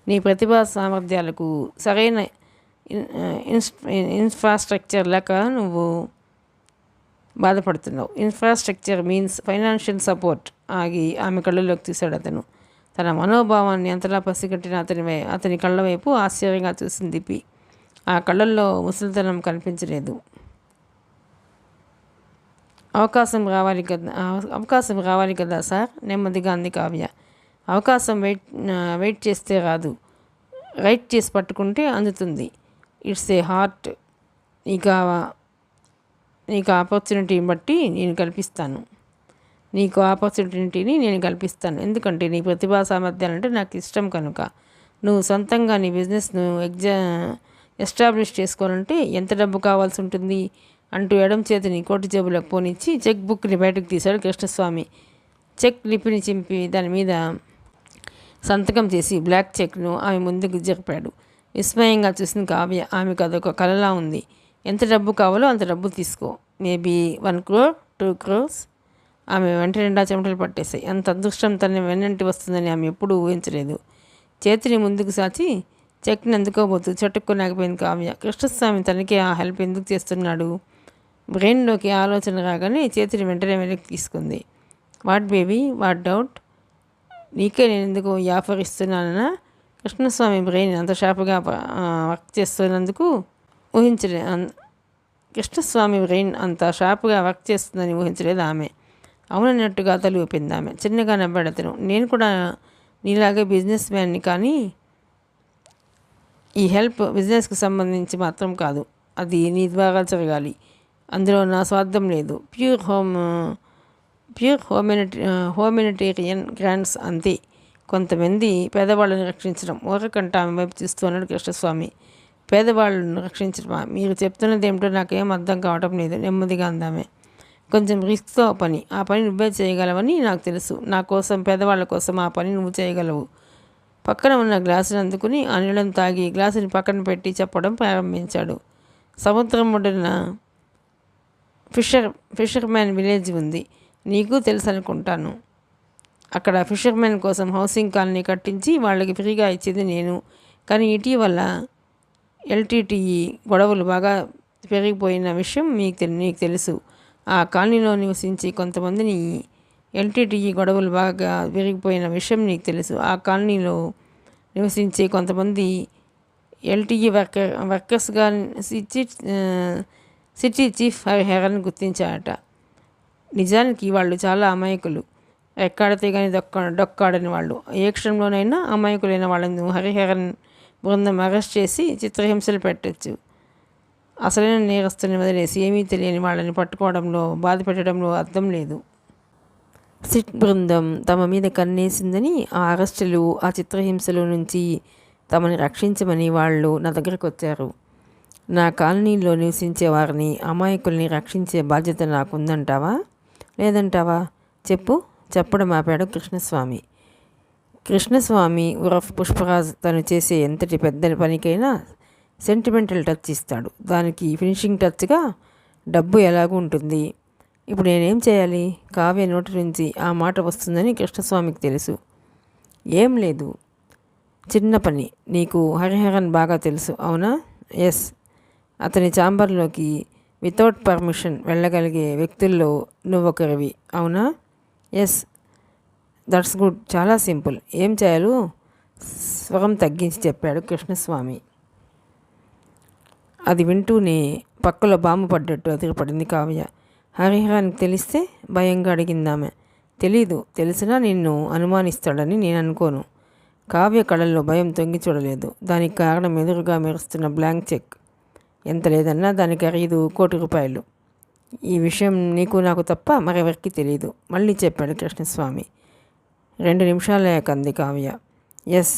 నీ ప్రతిభా సామర్థ్యాలకు సరైన ఇన్ఫ్రాస్ట్రక్చర్ లేక నువ్వు బాధపడుతున్నావు. Infrastructure means financial support. ఆమె కళ్ళలోకి చూశాడు అతను. తన మనోభావాన్ని అంతలా పసిగట్టిన అతని కళ్ళ వైపు ఆశ్చర్యంగా చూసింది దీపి. ఆ కళ్ళల్లో ముసలితనం కనిపించలేదు. అవకాశం రావాలి కదా సార్, నెమ్మదిగా అంది కావ్య. అవకాశం వెయిట్ చేస్తే రాదు, రైట్ చేసి పట్టుకుంటే అందుతుంది. It's a heart. నీకు ఆపర్చునిటీని బట్టి నేను కల్పిస్తాను. ఎందుకంటే నీ ప్రతిభా సామర్థ్యాలంటే నాకు ఇష్టం కనుక. నువ్వు సొంతంగా నీ బిజినెస్ను ఎస్టాబ్లిష్ చేసుకోవాలంటే ఎంత డబ్బు కావాల్సి ఉంటుంది అంటూ ఎడం చేతిని కోటి జేబులకు పోనిచ్చి చెక్ బుక్ని బయటకు తీశాడు కృష్ణస్వామి. చెక్ లిపిని చింపి దాని మీద సంతకం చేసి బ్లాక్ చెక్ను ఆమె ముందుకు జరిపాడు. విస్మయంగా చూసిన కావ్య ఆమెకు అదొక కలలా ఉంది. ఎంత డబ్బు కావాలో అంత డబ్బు తీసుకో. Maybe 1 crore 2 crores. ఆమె వెంట నిండా చెమటలు పట్టేశాయి. అంత అదృష్టం తన వెన్నంటి వస్తుందని ఆమె ఎప్పుడూ ఊహించలేదు. చేతిని ముందుకు సాచి చెక్ని అందుకోబోతూ చట్టుకోలేకపోయింది కావ్య. కృష్ణస్వామి తనకి ఆ హెల్ప్ ఎందుకు చేస్తున్నాడు? బ్రెయిన్లోకి ఆలోచన రాగానే చేతిని వెంటనే వెనక్కి తీసుకుంది. What baby, what doubt? నీకే నేను ఎందుకు ఈ ఆఫర్ ఇస్తున్నానన్నా? కృష్ణస్వామి బ్రెయిన్ అంత షార్ప్గా వర్క్ చేస్తున్నందుకు చేస్తుందని ఊహించలేదు ఆమె. అవునన్నట్టుగా తల ఊపింది ఆమె. చిన్నగా నవ్వాడు అతను. నేను కూడా నీలాగే బిజినెస్ మ్యాన్ని, కానీ ఈ హెల్ప్ బిజినెస్కి సంబంధించి మాత్రం కాదు. అది నీ ద్వారా జరగాలి. అందులో నా స్వార్థం లేదు. ప్యూర్ హ్యూమానిటేరియన్ గ్రాంట్స్ అంతే. కొంతమంది పేదవాళ్ళని రక్షించడం. ఊరకంట ఆమె వైపు చూస్తూ అన్నాడు కృష్ణస్వామి. పేదవాళ్ళను రక్షించడమా? మీరు చెప్తున్నది ఏమిటో నాకేం అర్థం కావటం లేదు, నెమ్మదిగా అందామే. కొంచెం రిస్క్తో పని. ఆ పని నువ్వే చేయగలవని నాకు తెలుసు. నా కోసం, పేదవాళ్ళ కోసం ఆ పని నువ్వు చేయగలవు. పక్కన ఉన్న గ్లాసుని అందుకుని ఆ నీళ్ళను తాగి గ్లాసుని పక్కన పెట్టి చెప్పడం ప్రారంభించాడు. సముద్రం ఒడ్డున ఫిషర్మ్యాన్ విలేజ్ ఉంది, నీకు తెలుసు అనుకుంటాను. అక్కడ ఫిషర్మెన్ కోసం హౌసింగ్ కాలనీ కట్టించి వాళ్ళకి ఫ్రీగా ఇచ్చేది నేను. కానీ ఇటీవల ఎల్టీటీఈ గొడవలు బాగా పెరిగిపోయిన విషయం నీకు తెలుసు. ఆ కాలనీలో నివసించి కొంతమందిని ఎల్టీటీఈ గొడవలు బాగా పెరిగిపోయిన విషయం నీకు తెలుసు. ఆ కాలనీలో నివసించే కొంతమంది ఎల్టీఈ వర్కర్స్గా సిటీ చీఫ్ హెరన్ గుర్తించాడట. నిజానికి వాళ్ళు చాలా అమాయకులు. ఎక్కాడితే కానీ డొక్కాడని వాళ్ళు. ఏ క్షణంలోనైనా అమాయకులైన వాళ్ళని హరిహరన్ బృందం అరెస్ట్ చేసి చిత్రహింసలు పెట్టచ్చు. అసలైన నేరస్తుని వదిలేసి ఏమీ తెలియని వాళ్ళని పట్టుకోవడంలో, బాధ పెట్టడంలో అర్థం లేదు. సిట్ బృందం తమ మీద కన్నేసిందని ఆ అరెస్టులు, ఆ చిత్రహింసల నుంచి తమని రక్షించమని వాళ్ళు నా దగ్గరకు వచ్చారు. నా కాలనీలో నివసించే వారిని, అమాయకుల్ని రక్షించే బాధ్యత నాకుందంటావా, లేదంటావా? చెప్పడం ఆపాడు కృష్ణస్వామి ఉరఫ్ పుష్పరాజ్ తను చేసే ఎంతటి పెద్ద పనికైనా సెంటిమెంటల్ టచ్ ఇస్తాడు. దానికి ఫినిషింగ్ టచ్గా డబ్బు ఎలాగూ ఉంటుంది. ఇప్పుడు నేనేం చేయాలి? కావ్య నోటి నుంచి ఆ మాట వస్తుందని కృష్ణస్వామికి తెలుసు. ఏం లేదు, చిన్న పని. నీకు హరిహరన్ బాగా తెలుసు, అవునా? ఎస్. అతని ఛాంబర్లోకి వితౌట్ పర్మిషన్ వెళ్ళగలిగే వ్యక్తుల్లో నువ్వొకరివి, అవునా? ఎస్. That's good. చాలా సింపుల్. ఏం చేయాలో స్వరం తగ్గించి చెప్పాడు కృష్ణస్వామి. అది వింటూనే పక్కలో బాంబు పడ్డట్టు అదిరిపడింది కావ్య. హరిహరానికి తెలిస్తే భయంగా అడిగిందామె. తెలీదు. తెలిసినా నిన్ను అనుమానిస్తాడని నేను అనుకోను. కావ్య కళ్ళల్లో భయం తొంగి చూడలేదు. దానికి కారణం ఎదురుగా మెరుస్తున్న బ్లాంక్ చెక్. ఎంత లేదన్నా దాని ఖరీదు ₹1,00,00,000. ఈ విషయం నీకు నాకు తప్ప మరెవరికి తెలీదు, మళ్ళీ చెప్పాడు కృష్ణస్వామి. 2 నిమిషాలయ్యాక అంది Kavya. Yes,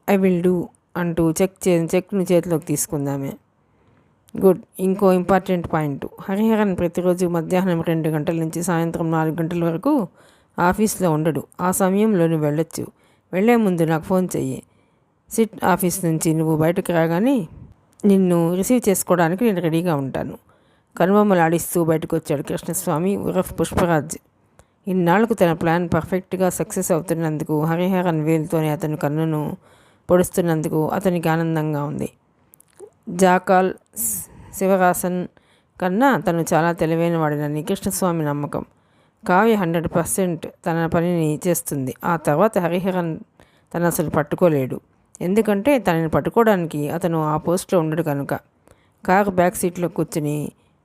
I will do అంటూ చెక్ను చేతిలోకి తీసుకుందామే. గుడ్. ఇంకో ఇంపార్టెంట్ పాయింట్. హరిహరన్ ప్రతిరోజు మధ్యాహ్నం 2 గంటల నుంచి సాయంత్రం 4 గంటల వరకు ఆఫీస్లో ఉండడు. ఆ సమయంలో నువ్వు వెళ్ళొచ్చు. వెళ్లే ముందు నాకు ఫోన్ చెయ్యి. సిట్ ఆఫీస్ నుంచి నువ్వు బయటకు రాగానే నిన్ను రిసీవ్ చేసుకోవడానికి నేను రెడీగా ఉంటాను. కనుబొమ్మలు ఆడిస్తూ బయటకు వచ్చాడు కృష్ణస్వామి ఉరఫ్ పుష్పరాజ్. ఇన్నాళ్లకు తన ప్లాన్ పర్ఫెక్ట్గా సక్సెస్ అవుతున్నందుకు, హరిహరన్ వేలుతోనే అతని కన్నును పొడుస్తున్నందుకు అతనికి ఆనందంగా ఉంది. జాకాల్, శివరాసన్ కన్నా తను చాలా తెలివైన వాడినని కృష్ణస్వామి నమ్మకం. కావ్య 100% తన పనిని చేస్తుంది. ఆ తర్వాత హరిహరన్ తను అసలు పట్టుకోలేడు. ఎందుకంటే తనని పట్టుకోవడానికి అతను ఆ పోస్ట్లో ఉండడు కనుక. కారు బ్యాక్ సీట్లో కూర్చుని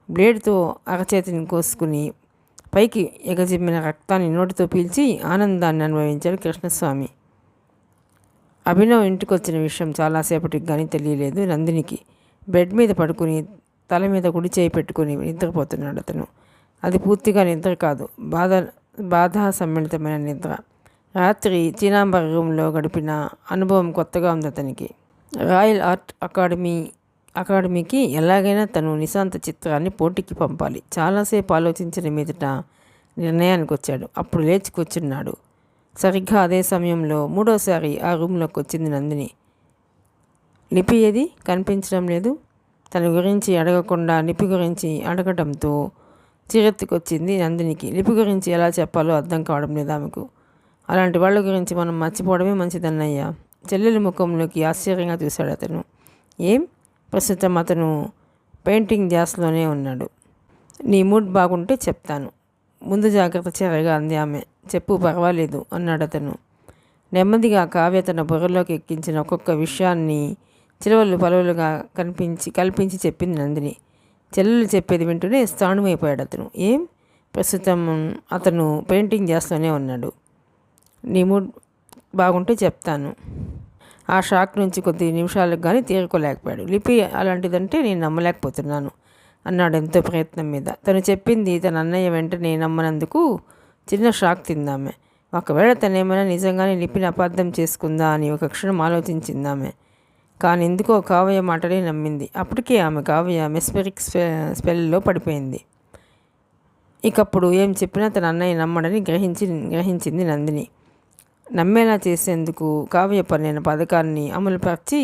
బ్లేడ్తో అరచేతిని కోసుకుని పైకి ఎగజిమ్మిన రక్తాన్ని నోటితో పీల్చి ఆనందాన్ని అనుభవించాడు కృష్ణస్వామి. అభినవ్ ఇంటికి వచ్చిన విషయం చాలాసేపటికి కానీ తెలియలేదు నందినికి. బెడ్ మీద పడుకుని తల మీద కుడి చేయి పెట్టుకుని నిద్రపోతున్నాడు అతను. అది పూర్తిగా నిద్ర కాదు, బాధా సమ్మిళితమైన నిద్ర. రాత్రి చీనాంబర్ రూమ్లో గడిపిన అనుభవం కొత్తగా ఉంది అతనికి. రాయల్ ఆర్ట్ అకాడమీకి ఎలాగైనా తను నిశాంత చిత్రాన్ని పోటీకి పంపాలి. చాలాసేపు ఆలోచించిన మీదట నిర్ణయానికి వచ్చాడు. అప్పుడు లేచి కూర్చున్నాడు. సరిగ్గా అదే సమయంలో మూడోసారి ఆ రూమ్లోకి వచ్చింది నందిని. లిపి ఏది కనిపించడం లేదు. తన గురించి అడగకుండా లిపి గురించి అడగడంతో చిరెత్తుకొచ్చింది నందినికి. లిపి గురించి ఎలా చెప్పాలో అర్థం కావడం లేదు ఆమెకు. అలాంటి వాళ్ళ గురించి మనం మర్చిపోవడమే మంచిదన్నయ్యా. చెల్లెలి ముఖంలోకి ఆశ్చర్యంగా చూశాడు అతను. ఏం? ప్రస్తుతం అతను పెయింటింగ్ ధ్యాసలోనే ఉన్నాడు. నీ మూడ్ బాగుంటే చెప్తాను, ముందు జాగ్రత్త చర్యగా అంది ఆమె. చెప్పు, పర్వాలేదు అన్నాడు అతను. నెమ్మదిగా కావ్య తన బుర్రలోకి ఎక్కించిన ఒక్కొక్క విషయాన్ని చిలువలు పలువలుగా కల్పించి చెప్పింది నందిని. చెల్లెలు చెప్పేది వింటూనే స్థాణుమైపోయాడు అతను. ఏం? ప్రస్తుతం అతను పెయింటింగ్ ధ్యాసలోనే ఉన్నాడు. నీ మూడ్ బాగుంటే చెప్తాను. ఆ షాక్ నుంచి కొద్ది నిమిషాలకు కానీ తేరుకోలేకపోయాడు. లిపి అలాంటిదంటే నేను నమ్మలేకపోతున్నాను అన్నాడు ఎంతో ప్రయత్నం మీద. తను చెప్పింది తన అన్నయ్య వెంటనే నమ్మనందుకు చిన్న షాక్ తిందామె. ఒకవేళ తనేమైనా నిజంగానే లిపిని అపార్థం చేసుకుందా అని ఒక క్షణం ఆలోచించిందామె. కానీ ఎందుకో కావ్య మాటలే నమ్మింది. అప్పటికే ఆమె కావ్య మెస్పెరిక్ స్పెల్లో పడిపోయింది. ఇకప్పుడు ఏం చెప్పినా తన అన్నయ్య నమ్మడని గ్రహించింది నందిని. నమ్మేలా చేసేందుకు కావ్య పన్నిన పథకాన్ని అమలుపరిచి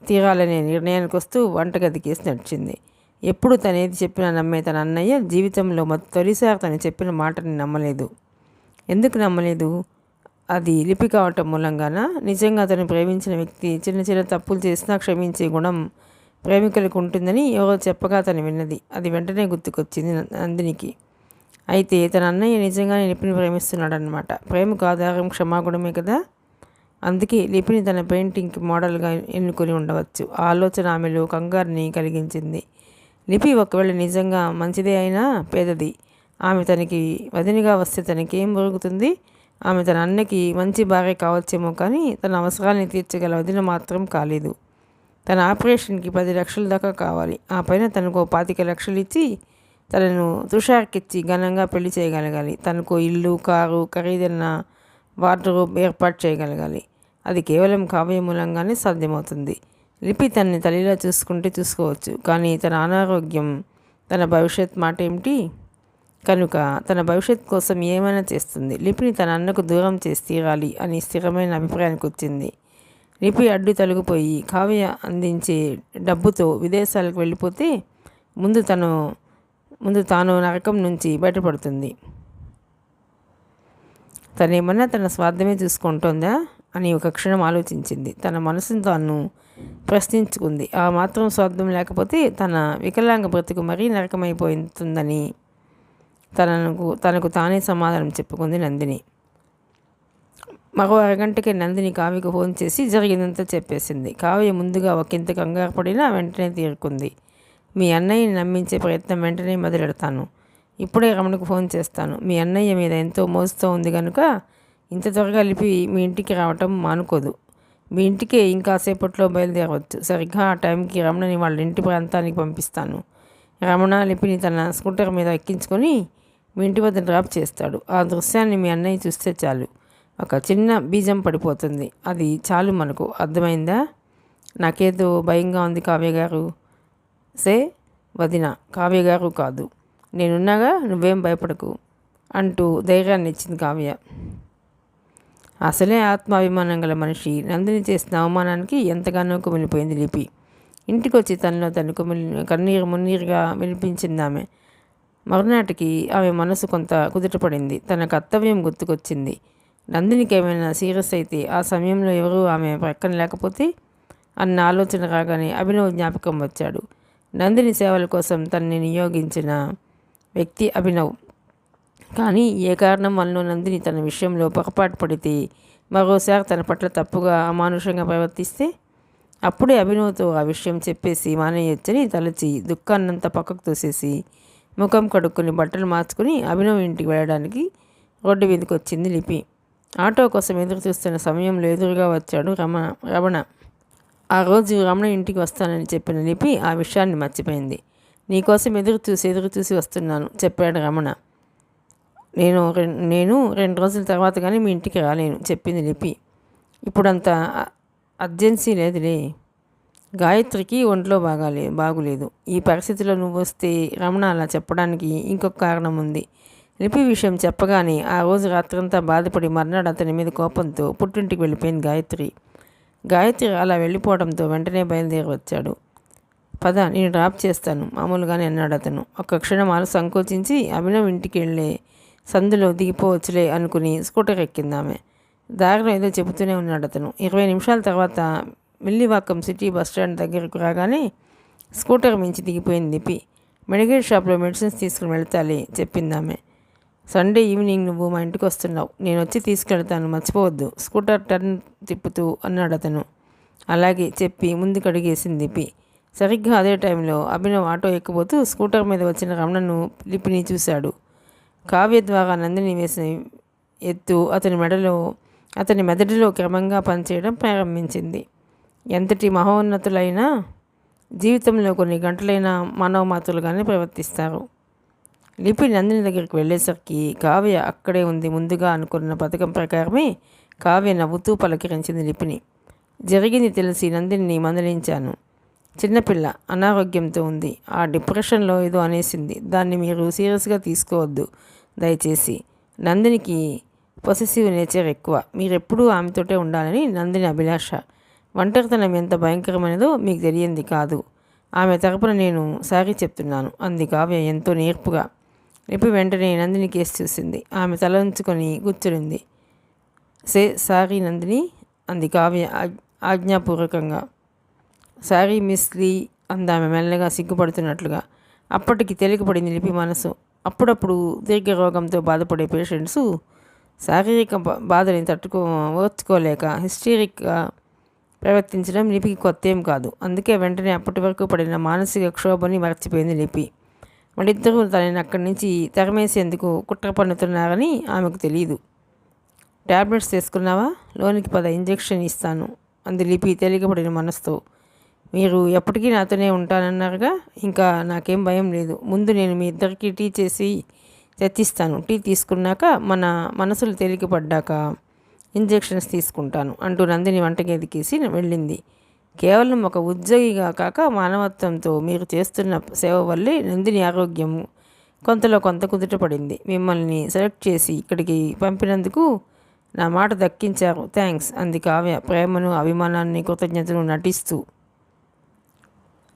తీరాలనే నిర్ణయానికి వస్తూ వంటగదికేసి నడిచింది. ఎప్పుడు తనేది చెప్పినా నమ్మే తన అన్నయ్య జీవితంలో తొలిసారి తను చెప్పిన మాటని నమ్మలేదు. ఎందుకు నమ్మలేదు? అది లిపి కావటం మూలంగానా? నిజంగా అతను ప్రేమించిన వ్యక్తి చిన్న చిన్న తప్పులు చేసినా క్షమించే గుణం ప్రేమికులకు ఉంటుందని ఎవరో చెప్పగా తను విన్నది. అది వెంటనే గుర్తుకొచ్చింది నందినికి. అయితే తన అన్నయ్య నిజంగానే లిపిని ప్రేమిస్తున్నాడనమాట. ప్రేమకు ఆధారం క్షమాగుణమే కదా. అందుకే లిపిని తన పెయింటింగ్కి మోడల్గా ఎన్నుకొని ఉండవచ్చు. ఆ ఆలోచన ఆమెలో కంగారుని కలిగించింది. లిపి ఒకవేళ నిజంగా మంచిదే అయినా పేదది. ఆమె తనకి వదినగా వస్తే తనకేం జరుగుతుంది? ఆమె తన అన్నకి మంచి భార్య కావచ్చేమో కానీ తన అవసరాలని తీర్చగల వదిన మాత్రం కాలేదు. తన ఆపరేషన్కి 10 లక్షల దాకా కావాలి. ఆ పైన తనకు 25 లక్షలు ఇచ్చి తనను తుషార్కిచ్చి ఘనంగా పెళ్లి చేయగలగాలి. తనకు ఇల్లు, కారు, ఖరీదైన వార్డ్రోబ్ ఏర్పాటు చేయగలగాలి. అది కేవలం కావ్య మూలంగానే సాధ్యమవుతుంది. లిపి తనని తల్లిలా చూసుకోవచ్చు, కానీ తన అనారోగ్యం తన భవిష్యత్ మాట ఏమిటి? కనుక తన భవిష్యత్ కోసం ఏమైనా చేస్తుంది. లిపిని తన అన్నకు దూరం చేసి తీరాలి అని స్థిరమైన అభిప్రాయానికి వచ్చింది. లిపి అడ్డు తొలగిపోయి కావ్య అందించే డబ్బుతో విదేశాలకు వెళ్ళిపోతే ముందు తాను నరకం నుంచి బయటపడుతుంది. తనేమన్నా తన స్వార్థమే చూసుకుంటోందా అని ఒక క్షణం ఆలోచించింది. తన మనసును తాను ప్రశ్నించుకుంది. ఆ మాత్రం స్వార్థం లేకపోతే తన వికలాంగ బ్రతుకు మరీ నరకమైపోతుందని తనకు తానే సమాధానం చెప్పుకుంది నందిని. మరో అరగంటకే నందిని కావ్యకు ఫోన్ చేసి జరిగిందంతా చెప్పేసింది. కావ్య ముందుగా ఒకంత కంగారు పడినా వెంటనే తీరుకుంది. మీ అన్నయ్యని నమ్మించే ప్రయత్నం వెంటనే మొదలెడతాను. ఇప్పుడే రమణకు ఫోన్ చేస్తాను. మీ అన్నయ్య మీద ఎంతో మోజుతో ఉంది కనుక ఇంత త్వరగా లిపి మీ ఇంటికి రావటం మానుకోదు. మీ ఇంటికే ఇంకాసేపట్లో బయలుదేరవచ్చు. సరిగ్గా ఆ టైంకి రమణని వాళ్ళ ఇంటి ప్రాంతానికి పంపిస్తాను. రమణ లిపిని తన స్కూటర్ మీద ఎక్కించుకొని మీ ఇంటి వద్ద డ్రాప్ చేస్తాడు. ఆ దృశ్యాన్ని మీ అన్నయ్య చూస్తే చాలు, ఒక చిన్న బీజం పడిపోతుంది. అది చాలు మనకు. అర్థమైందా? నాకేదో భయంగా ఉంది కావ్య గారు. వదిన కావ్య గారు కాదు, నేనున్నాగా, నువ్వేం భయపడకు అంటూ ధైర్యాన్ని ఇచ్చింది కావ్య. అసలే ఆత్మాభిమానం గల మనిషి నందిని చేసిన అవమానానికి ఎంతగానో కుమిలిపోయింది లిపి. ఇంటికొచ్చి తనలో తను కన్నీరు మున్నీరుగా వినిపించింది ఆమె. మరునాటికి ఆమె మనసు కొంత కుదుటపడింది. తన కర్తవ్యం గుర్తుకొచ్చింది. నందినికి ఏమైనా సీరియస్ అయితే ఆ సమయంలో ఎవరూ ఆమె ప్రక్కన లేకపోతే అన్న ఆలోచన రాగానే అభినవ్ జ్ఞాపకం వచ్చాడు. నందిని సేవల కోసం తనని నియోగించిన వ్యక్తి అభినవ్. కానీ ఏ కారణం వలన నందిని తన విషయంలో పొరపాటు పడితే, మరోసారి తన పట్ల తప్పుగా అమానుషంగా ప్రవర్తిస్తే అప్పుడే అభినవ్తో ఆ విషయం చెప్పేసి మానేయొచ్చని తలచి దుఃఖాన్నంతా పక్కకు తోసేసి ముఖం కడుక్కొని బట్టలు మార్చుకుని అభినవ్ ఇంటికి వెళ్ళడానికి రోడ్డు మీదకి వచ్చింది లిపి. ఆటో కోసం ఎదురు చూస్తున్న సమయంలో ఎదురుగా వచ్చాడు రమణ. ఆ రోజు రమణ ఇంటికి వస్తానని చెప్పిన లిపి ఆ విషయాన్ని మర్చిపోయింది. నీకోసం ఎదురు చూసి వస్తున్నాను చెప్పాడు రమణ. నేను 2 రోజుల తర్వాత కానీ మీ ఇంటికి రాలేను చెప్పింది లిపి. ఇప్పుడంత అర్జెన్సీ లేదులే, గాయత్రికి ఒంట్లో బాగులేదు. ఈ పరిస్థితిలో నువ్వు వస్తే రమణ అలా చెప్పడానికి ఇంకొక కారణం ఉంది. లిపి విషయం చెప్పగానే ఆ రోజు రాత్రంతా బాధపడి మర్నాడు అతని మీద కోపంతో పుట్టింటికి వెళ్ళిపోయింది గాయత్రి అలా వెళ్ళిపోవడంతో వెంటనే బయలుదేరి వచ్చాడు. పద, నేను డ్రాప్ చేస్తాను మామూలుగానే అన్నాడు అతను. ఒక్క క్షణం సంకోచించి అభినవ్ ఇంటికి వెళ్ళే సందులో దిగిపోవచ్చులే అనుకుని స్కూటర్ ఎక్కిందామె. దారిలో ఏదో చెబుతూనే ఉన్నాడు అతను. 20 నిమిషాల తర్వాత మిల్లివాకం సిటీ బస్టాండ్ దగ్గరకు రాగానే స్కూటర్ మించి దిగిపోయింది లిపి. మెడికల్ షాప్లో మెడిసిన్స్ తీసుకుని వెళ్తాలే చెప్పిందామె. సండే ఈవినింగ్ నువ్వు మా ఇంటికి వస్తున్నావు, నేను వచ్చి తీసుకెళ్తాను, మర్చిపోవద్దు స్కూటర్ టర్న్ తిప్పుతూ అన్నాడు అతను. అలాగే చెప్పి ముందుకు అడిగేసింది లిపి. సరిగ్గా అదే టైంలో అభినవ్ ఆటో ఎక్కబోతూ స్కూటర్ మీద వచ్చిన రమణను లిపిని చూశాడు. కావ్య ద్వారా నందిని వేసిన ఎత్తు అతని మెదడులో క్రమంగా పనిచేయడం ప్రారంభించింది. ఎంతటి మహోన్నతులైనా జీవితంలో కొన్ని గంటలైనా మానవ మాతృలుగానే ప్రవర్తిస్తారు. లిపి నందిని దగ్గరికి వెళ్ళేసరికి కావ్య అక్కడే ఉంది. ముందుగా అనుకున్న పథకం ప్రకారమే కావ్య నవ్వుతూ పలకరించింది లిపిని. జరిగింది తెలిసి నందిని మందలించాను. చిన్నపిల్ల, అనారోగ్యంతో ఉంది, ఆ డిప్రెషన్లో ఏదో అనేసింది, దాన్ని మీరు సీరియస్గా తీసుకోవద్దు దయచేసి. నందినికి పొసెసివ్ నేచర్ ఎక్కువ, మీరెప్పుడూ ఆమెతోటే ఉండాలని నందిని అభిలాష. ఒంటరితనం ఎంత భయంకరమైనదో మీకు తెలియంది కాదు. ఆమె తరపున నేను సారీ చెప్తున్నాను అంది కావ్య ఎంతో నేర్పుగా. లిపి వెంటనే నందిని కేసు చూసింది. ఆమె తల ఉంచుకొని కూర్చునింది. సారీ నందిని అంది కావ్య ఆజ్ఞాపూర్వకంగా. సారీ మిస్ లీ అందామె మెల్లగా సిగ్గుపడుతున్నట్లుగా. అప్పటికి తేలికపడింది లిపి మనసు. అప్పుడప్పుడు దీర్ఘరోగంతో బాధపడే పేషెంట్స్ శారీరక బాధని ఓర్చుకోలేక హిస్టరిక్గా ప్రవర్తించడం లిపికి కొత్త ఏం కాదు. అందుకే వెంటనే అప్పటి వరకు పడిన మానసిక క్షోభని మర్చిపోయింది లిపి. వాళ్ళిద్దరూ తనని అక్కడి నుంచి తరిమేసేందుకు కుట్ర పన్నుతున్నారని ఆమెకు తెలియదు. ట్యాబ్లెట్స్ తీసుకున్నావా? లోనికి పద, ఇంజెక్షన్ ఇస్తాను అంది లిపి తేలికపడిన మనసుతో. మీరు ఎప్పటికీ నాతోనే ఉంటానన్నారుగా, ఇంకా నాకేం భయం లేదు. ముందు నేను మీ ఇద్దరికి టీ చేసి తెచ్చిస్తాను. టీ తీసుకున్నాక మన మనసులు తేలికపడ్డాక ఇంజెక్షన్స్ తీసుకుంటాను అంటూ నందిని వంటగదికేసి వెళ్ళింది. కేవలం ఒక ఉద్యోగిగా కాక మానవత్వంతో మీరు చేస్తున్న సేవ వల్లే నందిని ఆరోగ్యం కొంతలో కొంత కుదుటపడింది. మిమ్మల్ని సెలెక్ట్ చేసి ఇక్కడికి పంపినందుకు నా మాట దక్కించారు, థ్యాంక్స్ అంది కావ్య ప్రేమను అభిమానాన్ని కృతజ్ఞతను నటిస్తూ.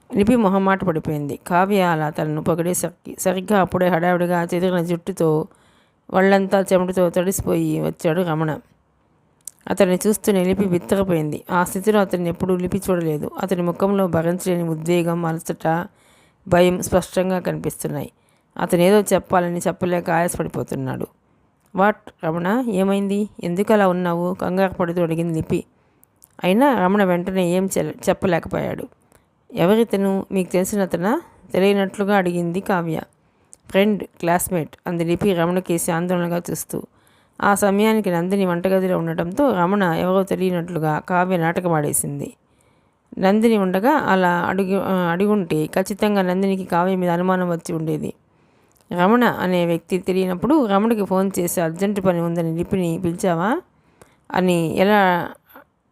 లిపి మొహమాట పడిపోయింది. కావ్య అలా తనను పొగిడేసరికి సరిగ్గా అప్పుడే హడావిడిగా చెదిరిన జుట్టుతో వాళ్ళంతా చెమటతో తడిసిపోయి వచ్చాడు రమణ. అతన్ని చూస్తూనే లిపి బిత్తరపోయింది. ఆ స్థితిలో అతన్ని ఎప్పుడూ లిపి చూడలేదు. అతని ముఖంలో భరించలేని ఉద్వేగం, అలసట, భయం స్పష్టంగా కనిపిస్తున్నాయి. అతను ఏదో చెప్పాలని చెప్పలేక ఆయాసపడిపోతున్నాడు. వాట్ రమణ, ఏమైంది? ఎందుకు అలా ఉన్నావు? కంగారు పడుతూ అడిగింది లిపి. అయినా రమణ వెంటనే ఏం చెప్పలేకపోయాడు. ఎవరితను? మీకు తెలిసినతనా? తెలియనట్లుగా అడిగింది కావ్య. ఫ్రెండ్, క్లాస్మేట్ అంది లిపి రమణ కేసి ఆందోళనగా చూస్తూ. ఆ సమయానికి నందిని వంటగదిలో ఉండటంతో రమణ ఎవరో తెలియనట్లుగా కావ్య నాటకమాడేసింది. నందిని ఉండగా అలా అడుగుంటే ఖచ్చితంగా నందినికి కావ్య మీద అనుమానం వచ్చి ఉండేది. రమణ అనే వ్యక్తి తెలియనప్పుడు రమణకి ఫోన్ చేసి అర్జెంటు పని ఉందని లిపిని పిలిచావా అని ఎలా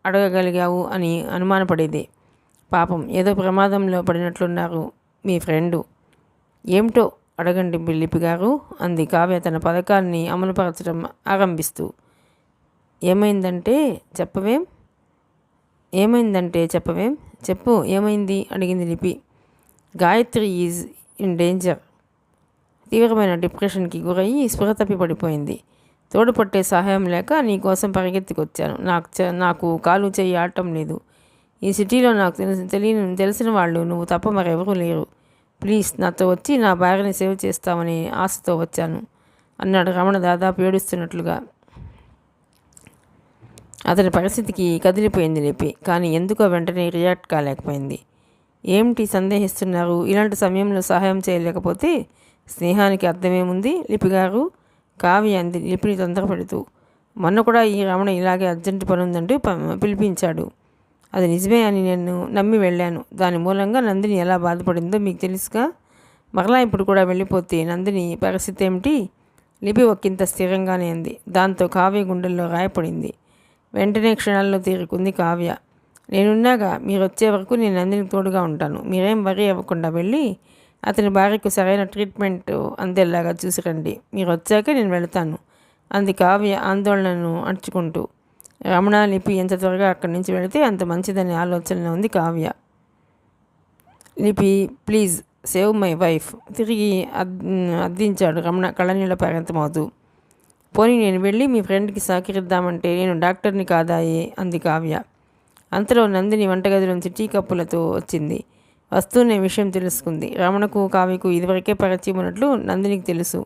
అడగగలిగావు అని అనుమానపడేది. పాపం ఏదో ప్రమాదంలో పడినట్లున్నారు మీ ఫ్రెండు. ఏమిటో అడగండి లిపి గారు అంది కావ్య తన పథకాన్ని అమలుపరచడం ఆరంభిస్తూ. ఏమైందంటే చెప్పవేం చెప్పు, ఏమైంది అడిగింది లిపి. Gayatri is in danger. తీవ్రమైన డిప్రెషన్కి గురయ్యి స్పృహ తప్పి పడిపోయింది. తోడుపట్టే సహాయం లేక నీ కోసం పరిగెత్తుకొచ్చాను. నాకు కాలు చెయ్యి ఆడటం లేదు. ఈ సిటీలో నాకు తెలిసిన వాళ్ళు నువ్వు తప్ప మరెవరూ లేరు. ప్లీజ్ నాతో వచ్చి నా భార్యని సేవ్ చేస్తామని ఆశతో వచ్చాను అన్నాడు రమణ దాదాపు ఏడుస్తున్నట్లుగా. అతని పరిస్థితికి కదిలిపోయింది లిపి. కానీ ఎందుకో వెంటనే రియాక్ట్ కాలేకపోయింది. ఏమిటి సందేహిస్తున్నారు? ఇలాంటి సమయంలో సహాయం చేయలేకపోతే స్నేహానికి అర్థమేముంది లిపి గారు? కావ్య అంది లిపిని తొందరపెడుతూ. మొన్న కూడా ఈ రమణ ఇలాగే అర్జెంటు పనుందంటూ పిలిపించాడు. అది నిజమే అని నేను నమ్మి వెళ్ళాను. దాని మూలంగా నందిని ఎలా బాధపడిందో మీకు తెలుసుగా. మరలా ఇప్పుడు కూడా వెళ్ళిపోతే నందిని పరిస్థితి ఏమిటి? లిపి ఒక్కింత స్థిరంగానే అంది. దాంతో కావ్య గుండెల్లో రాయపడింది. వెంటనే క్షణాల్లో తీరుకుంది కావ్య. నేనున్నాగా, మీరు వచ్చే వరకు నేను నందినికి తోడుగా ఉంటాను. మీరేం వరీ అవ్వకుండా వెళ్ళి అతని భార్యకు సరైన ట్రీట్మెంట్ అందేలాగా చూసిరండి. మీరు వచ్చాక నేను వెళతాను అంది కావ్య ఆందోళనను అణుచుకుంటూ. రమణ లిపి ఎంత త్వరగా అక్కడి నుంచి వెళితే అంత మంచిదనే ఆలోచనలో ఉంది కావ్య. లిపి ప్లీజ్ సేవ్ మై వైఫ్ తిరిగి అద్దించాడు రమణ కళ్ళనీళ్ళ పర్యంతమవుతూ. పోనీ నేను వెళ్ళి మీ ఫ్రెండ్కి సహకరిద్దామంటే నేను డాక్టర్ని కాదాయే అంది కావ్య. అంతలో నందిని వంటగది నుంచి టీ కప్పులతో వచ్చింది. వస్తూనే విషయం తెలుసుకుంది. రమణకు కావ్యకు ఇదివరకే పరిచయం ఉన్నట్లు నందినికి తెలుసు.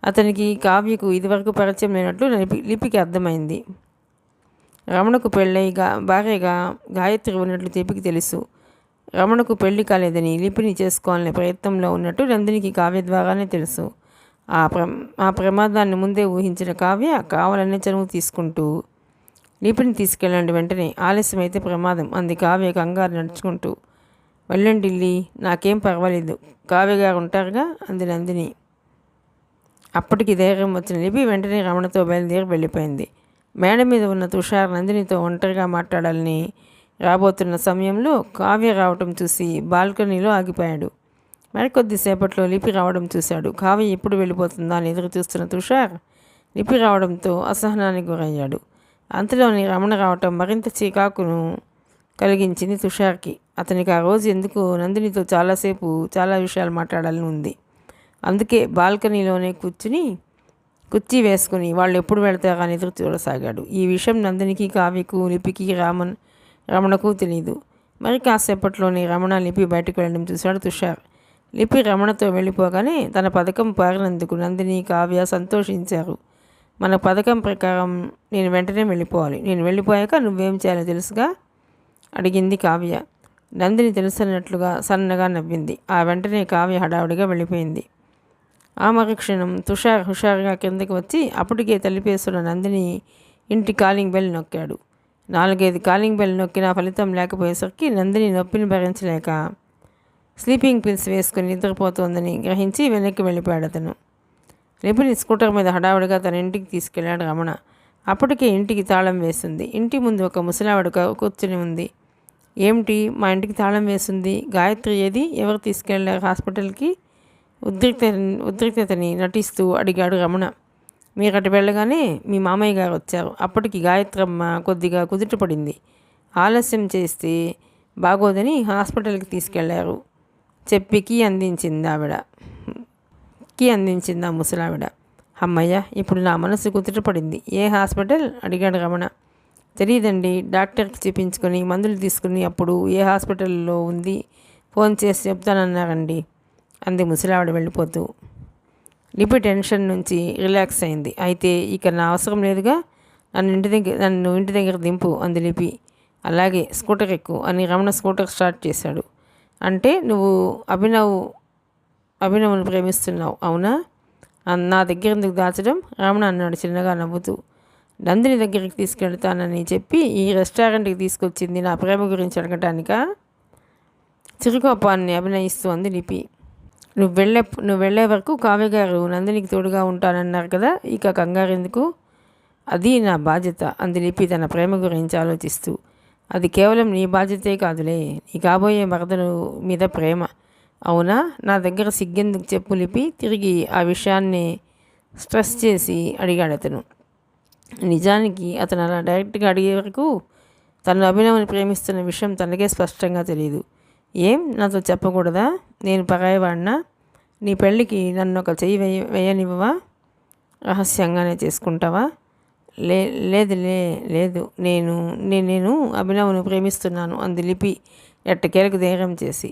అతనికి కావ్యకు ఇదివరకు పరిచయం లేనట్లు లిపికి అర్థమైంది. రమణకు పెళ్ళై భార్యగా గాయత్రి ఉన్నట్లు లిపికి తెలుసు. రమణకు పెళ్లి కాలేదని లిపిని చేసుకోవాలనే ప్రయత్నంలో ఉన్నట్టు నందినికి కావ్య ద్వారానే తెలుసు. ఆ ప్రమాదాన్ని ముందే ఊహించిన కావ్య కావాలనే చనువు తీసుకుంటూ లిపిని తీసుకెళ్ళండి వెంటనే, ఆలస్యమైతే ప్రమాదం అంది కావ్య కంగారు నడుచుకుంటూ. వెళ్ళండి ఢిల్లీ, నాకేం పర్వాలేదు, కావ్య గారు ఉంటారుగా అంది నందిని. అప్పటికి ధైర్యం వచ్చిన లిపి వెంటనే రమణతో బయలుదేరి వెళ్ళిపోయింది. మేడ మీద ఉన్న తుషార్ నందినితో ఒంటరిగా మాట్లాడాలని రాబోతున్న సమయంలో కావ్య రావటం చూసి బాల్కనీలో ఆగిపోయాడు. మరికొద్దిసేపట్లో లిపి రావడం చూశాడు. కావ్య ఎప్పుడు వెళ్ళిపోతుందా అని ఎదురు చూస్తున్న తుషార్ లిపి రావడంతో అసహనానికి గురయ్యాడు. అంతలోని రమణ రావటం మరింత చికాకును కలిగించింది తుషార్కి. అతనికి ఆ రోజు ఎందుకు నందినితో చాలాసేపు చాలా విషయాలు మాట్లాడాలని ఉంది. అందుకే బాల్కనీలోనే కుర్చీ వేసుకుని వాళ్ళు ఎప్పుడు వెళ్తారా అని ఎదురు చూడసాగాడు. ఈ విషయం నందినికి, కావ్యకు, లిపికి, రమణకు తెలియదు. మరి కాసేపట్లోనే రమణ లిపి బయటకు వెళ్ళడం చూశాడు తుషార్. లిపి రమణతో వెళ్ళిపోగానే తన పథకం పారినందుకు నందిని, కావ్య సంతోషించారు. మన పథకం ప్రకారం నేను వెంటనే వెళ్ళిపోవాలి. నేను వెళ్ళిపోయాక నువ్వేం చేయాలో తెలుసుగా అడిగింది కావ్య. నందిని తెలుసన్నట్లుగా సన్నగా నవ్వింది. ఆ వెంటనే కావ్య హడావుడిగా వెళ్ళిపోయింది. ఆ మరుక్షణం తుషార్ హుషారుగా కిందకి వచ్చి అప్పటికే తలిపేస్తున్న నందిని ఇంటి కాలింగ్ బెల్ నొక్కాడు. 4-5 కాలింగ్ బెల్ నొక్కినా ఫలితం లేకపోయేసరికి నందిని నొప్పిని భరించలేక స్లీపింగ్ పిల్స్ వేసుకుని నిద్రపోతోందని గ్రహించి వెనక్కి వెళ్ళిపోయాడు అతను. లిపిని స్కూటర్ మీద హడావుడిగా తన ఇంటికి తీసుకెళ్లాడు రమణ. అప్పటికే ఇంటికి తాళం వేసింది. ఇంటి ముందు ఒక ముసలావిడ కూర్చుని ఉంది. ఏమిటి, మా ఇంటికి తాళం వేసింది? గాయత్రి ఏది? ఎవరు తీసుకెళ్లారు హాస్పిటల్కి? ఉద్రిక్తతని నటిస్తూ అడిగాడు రమణ. మీరటు వెళ్ళగానే మీ మామయ్య గారు వచ్చారు. అప్పటికి గాయత్రమ్మ కొద్దిగా కుదుటపడింది. ఆలస్యం చేస్తే బాగోదని హాస్పిటల్కి తీసుకెళ్లారు చెప్పి కీ అందించింది ఆ ముసలావిడ. అమ్మయ్య, ఇప్పుడు నా మనసు కుదుటపడింది. ఏ హాస్పిటల్ అడిగాడు రమణ. తెలియదండి, డాక్టర్కి చూపించుకొని మందులు తీసుకుని అప్పుడు ఏ హాస్పిటల్లో ఉంది ఫోన్ చేసి చెప్తానన్నారండి అంది ముసలావిడ వెళ్ళిపోతూ. లిపి టెన్షన్ నుంచి రిలాక్స్ అయింది. అయితే ఇక నా అవసరం లేదుగా, నన్ను ఇంటి దగ్గర దింపు అంది లిపి. అలాగే, స్కూటర్ ఎక్కు అని రమణ స్కూటర్ స్టార్ట్ చేశాడు. అంటే నువ్వు అభినవ్ను ప్రేమిస్తున్నావు అవునా? నా దగ్గర ఎందుకు దాచడం? రమణ అన్నాడు చిన్నగా నవ్వుతూ. నందిని దగ్గరికి తీసుకెళ్తానని చెప్పి ఈ రెస్టారెంట్కి తీసుకొచ్చింది నా ప్రేమ గురించి అడగటానికా? చిరుకోపాన్ని అభినయిస్తూ అంది లిపి. నువ్వు వెళ్ళే వరకు కావ్య గారు నందినికి తోడుగా ఉంటానన్నారు కదా, ఇక కంగారు ఎందుకు? అది నా బాధ్యత అంది లిపి తన ప్రేమ గురించి ఆలోచిస్తూ. అది కేవలం నీ బాధ్యతే కాదులే, నీ కాబోయే మరదలు మీద ప్రేమ. అవునా? నా దగ్గర సిగ్గెందుకు చెప్పు లిపి తిరిగి ఆ విషయాన్ని స్ట్రెస్ చేసి అడిగాడు అతను. నిజానికి అతను అలా డైరెక్ట్గా అడిగే వరకు తను అభినవ్ని ప్రేమిస్తున్న విషయం తనకే స్పష్టంగా తెలియదు. ఏం నాతో చెప్పకూడదా? నేను పరాయివాడినా? నీ పెళ్ళికి నన్ను ఒక చెయ్యి వేయనివ్వవా? రహస్యంగానే చేసుకుంటావా? లేదు లేదు, నేను నేను అభినవ్ను ప్రేమిస్తున్నాను అంది లిపి ఎట్టకేలకు ధైర్యం చేసి.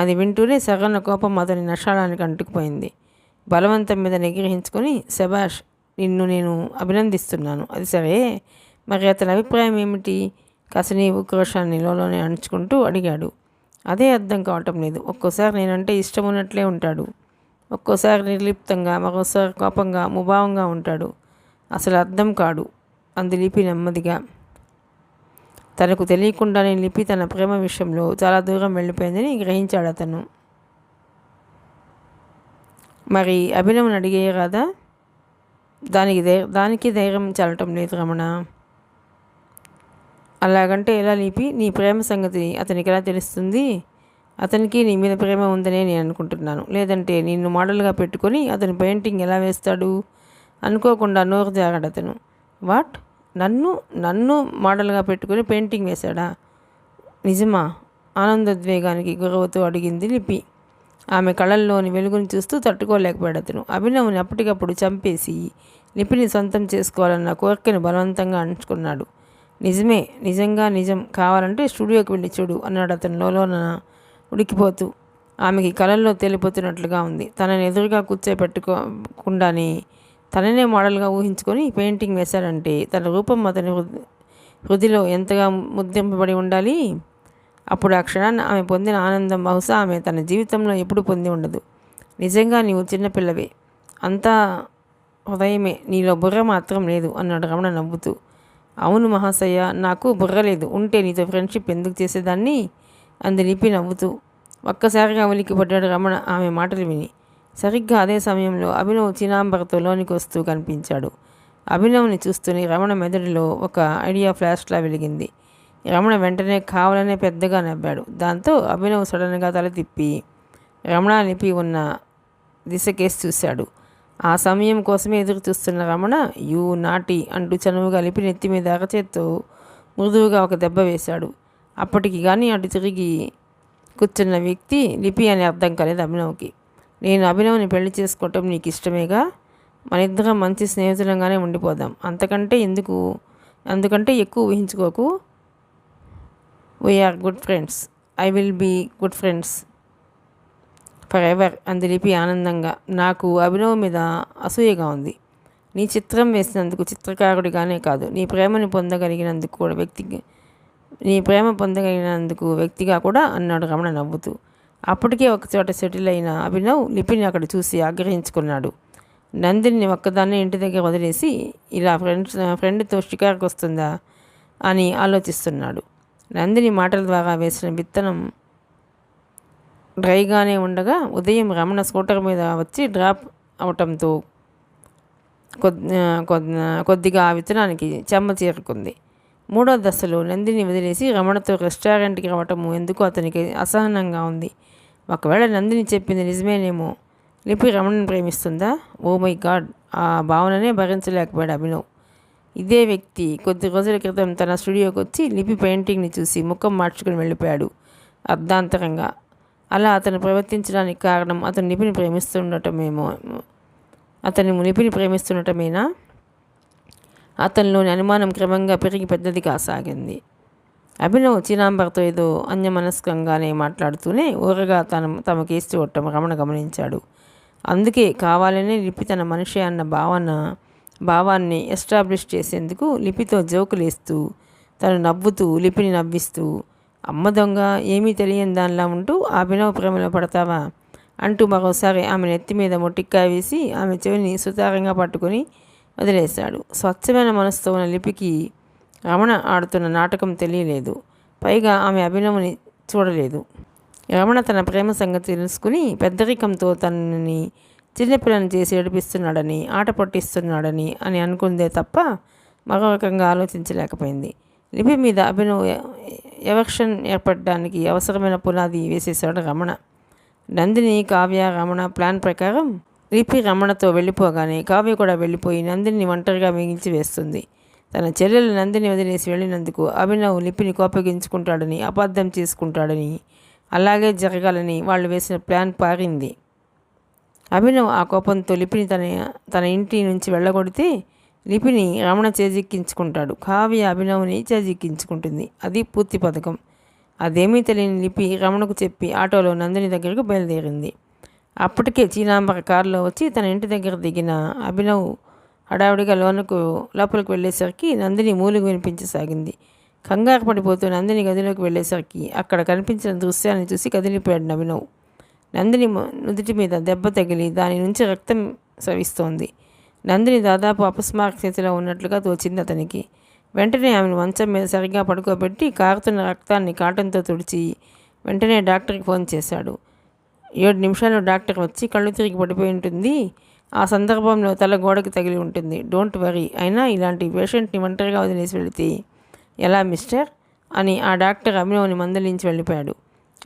అది వింటూనే సగన్న కోపం అతని నషాళానికి అంటుకుపోయింది. బలవంతం మీద నిగ్రహించుకొని, శభాష్, నిన్ను నేను అభినందిస్తున్నాను. అది సరే, మరి అతని అభిప్రాయం ఏమిటి? కసిని ఉక్రోషాన్ని లోలోనే అణుచుకుంటూ అడిగాడు. అదే అర్థం కావటం లేదు. ఒక్కోసారి నేనంటే ఇష్టం ఉన్నట్లే ఉంటాడు, ఒక్కోసారి నిర్లిప్తంగా, మరోసారి కోపంగా ముభావంగా ఉంటాడు. అసలు అర్థం కాడు అంది లిపి నెమ్మదిగా. తనకు తెలియకుండానే లిపి తన ప్రేమ విషయంలో చాలా దూరం వెళ్ళిపోయిందని గ్రహించాడు అతను. మరి అభినవ్ని అడిగేయరాదా? దానికి ధైర్యం చాలటం లేదు రమణ. అలాగంటే ఎలా లిపి? నీ ప్రేమ సంగతి అతనికి ఎలా తెలుస్తుంది? అతనికి నీ మీద ప్రేమ ఉందనే నేను అనుకుంటున్నాను. లేదంటే నిన్ను మోడల్గా పెట్టుకొని అతని పెయింటింగ్ ఎలా వేస్తాడు? అనుకోకుండా నోరు జారాడు అతను. వాట్? నన్ను మోడల్గా పెట్టుకొని పెయింటింగ్ వేశాడా? నిజమా? ఆనందోద్వేగానికి గురవుతూ అడిగింది లిపి. ఆమె కళ్ళల్లోని వెలుగును చూస్తూ తట్టుకోలేకపోయాడు అతను. అభినవ్ని అప్పటికప్పుడు చంపేసి లిపిని సొంతం చేసుకోవాలన్న కోరికను బలవంతంగా అంచుకున్నాడు. నిజంగా నిజం కావాలంటే స్టూడియోకి వెళ్ళి చూడు అన్నాడు అతను లోలోన ఉడికిపోతూ. ఆమెకి కళల్లో తేలిపోతున్నట్లుగా ఉంది. తనని ఎదురుగా కూర్చోపెట్టుకోకుండానే తననే మోడల్గా ఊహించుకొని పెయింటింగ్ వేశాడంటే తన రూపం అతని హృదిలో ఎంతగా ముద్రింపబడి ఉండాలి. అప్పుడు ఆ క్షణాన్ని ఆమె పొందిన ఆనందం బహుశా ఆమె తన జీవితంలో ఎప్పుడు పొంది ఉండదు. నిజంగా నీవు చిన్నపిల్లవే, అంతా హృదయమే, నీలో బుర్ర మాత్రం లేదు అన్నాడు రమణ నవ్వుతూ. అవును మహాశయ, నాకు బుర్ర లేదు. ఉంటే నీతో ఫ్రెండ్షిప్ ఎందుకు చేసేదాన్ని అంది లిపి నవ్వుతూ. ఒక్కసారిగా ఉలిక్కిపడ్డాడు రమణ ఆమె మాటలు విని. సరిగ్గా అదే సమయంలో అభినవ్ చినాంబరతో లోనికి వస్తూ కనిపించాడు. అభినవ్ని చూస్తూనే రమణ మెదడులో ఒక ఐడియా ఫ్లాష్లా వెలిగింది. రమణ వెంటనే కావాలనే పెద్దగా నవ్వాడు. దాంతో అభినవ్ సడన్గా తల తిప్పి రమణ లిపి ఉన్న దిశకేసి చూశాడు. ఆ సమయం కోసమే ఎదురు చూస్తున్న రమణ యూ నాటి అంటూ చనువుగా లిపి నెత్తి మీద అరచేత్తో మృదువుగా ఒక దెబ్బ వేశాడు. అప్పటికి కానీ అటు తిరిగి కూర్చున్న వ్యక్తి లిపి అని అర్థం కాలేదు అభినవ్కి. నేను అభినవ్ని పెళ్లి చేసుకోవటం నీకు ఇష్టమేగా? మన ఇద్దరం మంచి స్నేహితులంగానే ఉండిపోదాం. అందుకంటే ఎక్కువ ఊహించుకోకు. We are good friends. I will be good friends for ever అంది లిపి ఆనందంగా. నాకు అభినవ్ మీద అసూయగా ఉంది. నీ చిత్రం వేసినందుకు చిత్రకారుడిగానే కాదు, నీ ప్రేమ పొందగలిగినందుకు వ్యక్తిగా కూడా అన్నాడు రమణ నవ్వుతూ. అప్పటికే ఒకచోట సెటిల్ అయిన అభినవ్ లిపిని అక్కడ చూసి ఆగ్రహించుకున్నాడు. నందిని ఒక్కదాన్నే ఇంటి దగ్గర వదిలేసి ఇలా ఫ్రెండ్తో షికారుకు వస్తుందా అని ఆలోచిస్తున్నాడు. నందిని మాటల ద్వారా వేసిన విత్తనం డ్రైగానే ఉండగా ఉదయం రమణ స్కూటర్ మీద వచ్చి డ్రాప్ అవటంతో కొద్దిగా ఆ విత్తనానికి చెమ్మ చేరుకుంది. మూడో దశలో నందిని వదిలేసి రమణతో రెస్టారెంట్కి రావటము ఎందుకు అతనికి అసహనంగా ఉంది. ఒకవేళ నందిని చెప్పింది నిజమేనేమో. లిపి రమణని ప్రేమిస్తుందా? Oh my God! ఆ భావననే భరించలేకపోయాడు అభినవ్. ఇదే వ్యక్తి కొద్ది రోజుల క్రితం తన స్టూడియోకి వచ్చి లిపి పెయింటింగ్ని చూసి ముఖం మార్చుకుని వెళ్ళిపోయాడు అర్ధాంతరంగా. అలా అతను ప్రవర్తించడానికి కారణం అతను లిపిని ప్రేమిస్తుండటమేనా? అతనిలోని అనుమానం క్రమంగా పెరిగి పెద్దది కాసాగింది. అభినవ్ చినాంబర్తో ఏదో అన్యమనస్కంగానే మాట్లాడుతూనే ఊరగా తమ కేసు చూడటం రమణ గమనించాడు. అందుకే కావాలనే లిపి తన మనిషి అన్న భావాన్ని ఎస్టాబ్లిష్ చేసేందుకు లిపితో జోకులేస్తూ తను నవ్వుతూ లిపిని నవ్విస్తూ, అమ్మ దొంగ, ఏమీ తెలియని దానిలా ఉంటూ అభినవ్ ప్రేమలో పడతావా అంటూ మరోసారి ఆమె నెత్తి మీద మొట్టిక్కాయ వేసి ఆమె చెవిని సుతారంగా పట్టుకొని వదిలేశాడు. స్వచ్ఛమైన మనసుతో ఉన్న లిపికి రమణ ఆడుతున్న నాటకం తెలియలేదు. పైగా ఆమె అభినవ్ని చూడలేదు. రమణ తన ప్రేమ సంగతి తెలుసుకుని పెద్దరికంతో తనని చిన్నపిల్లని చేసి ఏడిపిస్తున్నాడని, ఆట పట్టిస్తున్నాడని అని అనుకుందే తప్ప మరో రకంగా ఆలోచించలేకపోయింది. లిపి మీద అభినవ్ ఎవర్షన్ ఏర్పడడానికి అవసరమైన పునాది వేసేశాడు రమణ. నందిని, కావ్య, రమణ ప్లాన్ ప్రకారం లిపి రమణతో వెళ్ళిపోగానే కావ్య కూడా వెళ్ళిపోయి నందిని ఒంటరిగా మిగిల్చి వేస్తుంది. తన చెల్లెలు నందిని వదిలేసి వెళ్ళినందుకు అభినవ్ లిపిని కోపగించుకుంటాడని, అబద్ధం చేసుకుంటాడని, అలాగే జరగాలని వాళ్ళు వేసిన ప్లాన్ పారింది. అభినవ్ ఆ కోపంతో లిపిని తన ఇంటి నుంచి వెళ్ళగొడితే లిపిని రమణ చేజిక్కించుకుంటాడు. కావ్య అభినవ్ని చేజిక్కించుకుంటుంది. అది పూర్తి పథకం. అదేమీ తెలియని లిపి రమణకు చెప్పి ఆటోలో నందిని దగ్గరకు బయలుదేరింది. అప్పటికే చీనాంబర కారులో వచ్చి తన ఇంటి దగ్గర దిగిన అభినవ్ హడావుడిగా లోపలికి వెళ్ళేసరికి నందిని మూలుగు వినిపించసాగింది. కంగారు పడిపోతూ నందిని గదిలోకి వెళ్ళేసరికి అక్కడ కనిపించిన దృశ్యాన్ని చూసి కదిలిపోయాడు అభినవ్. నందిని నుదుటి మీద దెబ్బ తగిలి దాని నుంచి రక్తం స్రవిస్తోంది. నందిని దాదాపు అపస్మారక స్థితిలో ఉన్నట్లుగా తోచింది అతనికి. వెంటనే ఆమెను మంచం మీద సరిగ్గా పడుకోబెట్టి కారుతున్న రక్తాన్ని కాటన్తో తుడిచి వెంటనే డాక్టర్కి ఫోన్ చేశాడు. 7 నిమిషాల్లో డాక్టర్ వచ్చి కళ్ళు తిరిగి పడిపోయి ఉంటుంది. ఆ సందర్భంలో తల గోడకి తగిలి ఉంటుంది. Don't worry. అయినా ఇలాంటి పేషెంట్ని ఒంటరిగా వదిలేసి వెళితే ఎలా మిస్టర్ అని ఆ డాక్టర్ అభినవ్ని మందలించి వెళ్ళిపోయాడు.